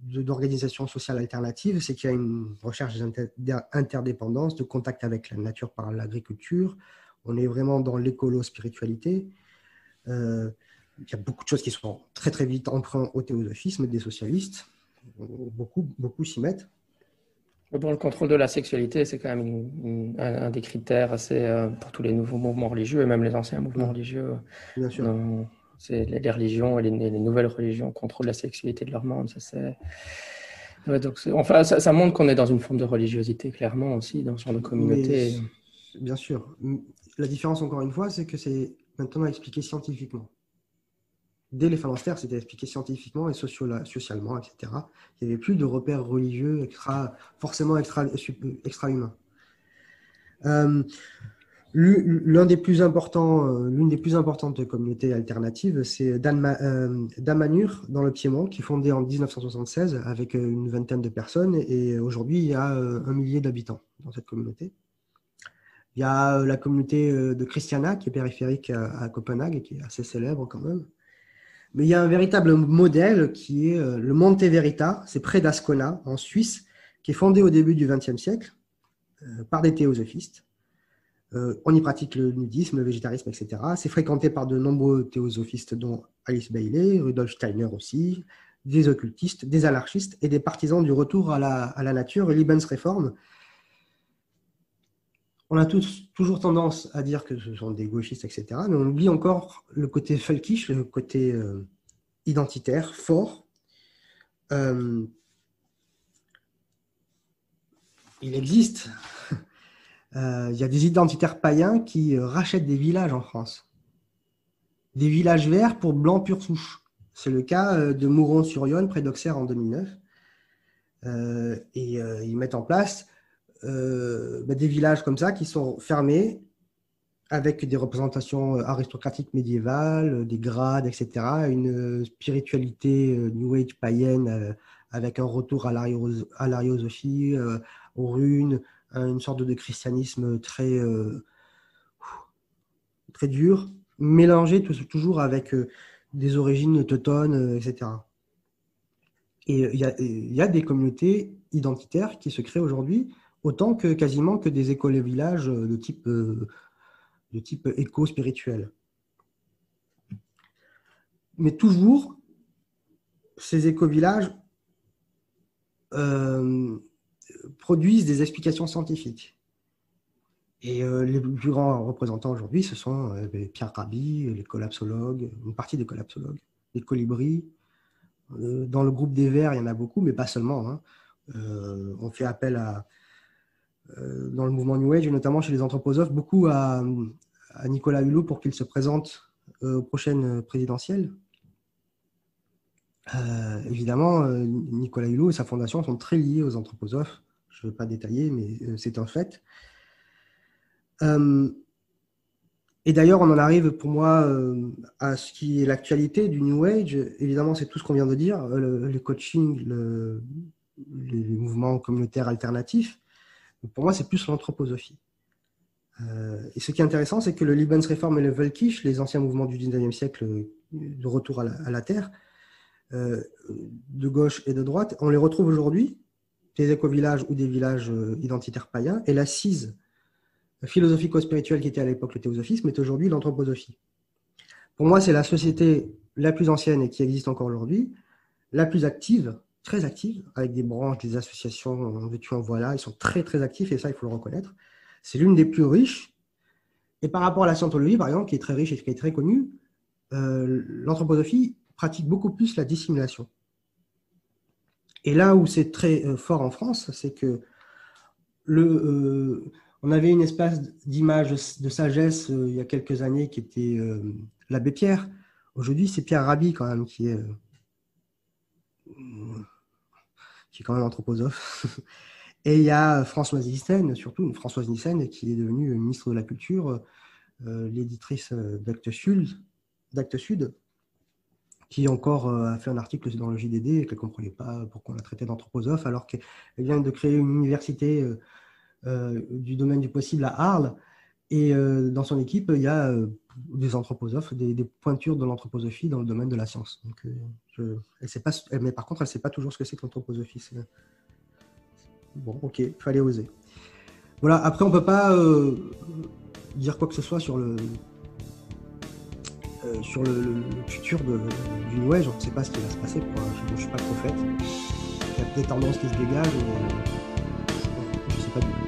d'organisation sociale alternative, c'est qu'il y a une recherche d'interdépendance, de contact avec la nature par l'agriculture. On est vraiment dans l'écolo-spiritualité. Il y a beaucoup de choses qui sont très très vite emprunts au théosophisme des socialistes. Beaucoup s'y mettent. Bon, le contrôle de la sexualité, c'est quand même un des critères assez pour tous les nouveaux mouvements religieux et même les anciens mouvements religieux. Bien sûr. C'est les religions et les nouvelles religions contrôlent la sexualité de leur monde. Ouais, donc enfin, ça montre qu'on est dans une forme de religiosité, clairement, aussi, dans ce genre de communauté. Mais, bien sûr. La différence, encore une fois, c'est que c'est maintenant expliqué scientifiquement. dès les phalanstères, c'était expliqué scientifiquement et socialement, etc. Il n'y avait plus de repères religieux forcément extra-humains. L'une des plus importantes communautés alternatives, c'est Damanhur, dans le Piémont, qui est fondée en 1976 avec une vingtaine de personnes. Et aujourd'hui, il y a 1 millier d'habitants dans cette communauté. Il y a la communauté de Christiania, qui est périphérique à Copenhague et qui est assez célèbre quand même. Mais il y a un véritable modèle qui est le Monte Verita, c'est près d'Ascona, en Suisse, qui est fondé au début du XXe siècle par des théosophistes. On y pratique le nudisme, le végétarisme, etc. C'est fréquenté par de nombreux théosophistes, dont Alice Bailey, Rudolf Steiner aussi, des occultistes, des anarchistes et des partisans du retour à la nature et Lebensreform. On a toujours tendance à dire que ce sont des gauchistes, etc. Mais on oublie encore le côté völkisch, le côté identitaire, fort. Il existe... Il y a des identitaires païens qui rachètent des villages en France. Des villages verts pour blancs pure souche. C'est le cas de Mouron-sur-Yonne, près d'Auxerre, en 2009. Ils mettent en place des villages comme ça qui sont fermés avec des représentations aristocratiques médiévales, des grades, etc. Une spiritualité New Age païenne avec un retour à l'ariosophy, aux runes, une sorte de christianisme très dur, mélangé toujours avec des origines teutones, etc. Et il y a des communautés identitaires qui se créent aujourd'hui, autant que quasiment que des écoles-villages de type éco-spirituel. Mais toujours, ces éco-villages produisent des explications scientifiques. Et les plus grands représentants aujourd'hui, ce sont Pierre Rabhi, les collapsologues, une partie des collapsologues, les colibris. Dans le groupe des Verts, il y en a beaucoup, mais pas seulement. Hein. On fait appel dans le mouvement New Age, et notamment chez les anthroposophes, beaucoup à Nicolas Hulot pour qu'il se présente aux prochaines présidentielles. Évidemment, Nicolas Hulot et sa fondation sont très liés aux anthroposophes. Je ne veux pas détailler, mais c'est un fait. Et d'ailleurs, on en arrive pour moi à ce qui est l'actualité du New Age. Évidemment, c'est tout ce qu'on vient de dire, les coachings, les mouvements communautaires alternatifs. Pour moi, c'est plus l'anthroposophie. Et ce qui est intéressant, c'est que le Lebensreform et le Völkisch, les anciens mouvements du 19e siècle de retour à la Terre, de gauche et de droite, on les retrouve aujourd'hui, des éco-villages ou des villages identitaires païens, et l'assise philosophico-spirituelle qui était à l'époque le théosophisme est aujourd'hui l'anthroposophie. Pour moi, c'est la société la plus ancienne et qui existe encore aujourd'hui, la plus active, très active, avec des branches, des associations, en veux-tu, en voilà, ils sont très très actifs et ça, il faut le reconnaître. C'est l'une des plus riches. Et par rapport à la scientologie, par exemple, qui est très riche et qui est très connue, l'anthroposophie pratique beaucoup plus la dissimulation. Et là où c'est très fort en France, c'est que on avait une espèce d'image de sagesse il y a quelques années qui était l'abbé Pierre. Aujourd'hui, c'est Pierre Rabhi quand même qui est quand même anthroposophe. Et il y a Françoise Nyssen, surtout une Françoise Nyssen qui est devenue ministre de la Culture, l'éditrice d'Actes Sud, qui encore a fait un article dans le JDD et qu'elle ne comprenait pas pourquoi on la traitait d'anthroposophe, alors qu'elle vient de créer une université du domaine du possible à Arles. Et dans son équipe, il y a des anthroposophes, des pointures de l'anthroposophie dans le domaine de la science. Donc, mais par contre, elle ne sait pas toujours ce que c'est que l'anthroposophie. Bon, ok, il fallait oser. Voilà, après, on ne peut pas dire quoi que ce soit sur le futur du New Age. On ne sait pas ce qui va se passer. Je ne suis pas prophète. Il y a des tendances qui se dégagent. Je ne sais pas du tout.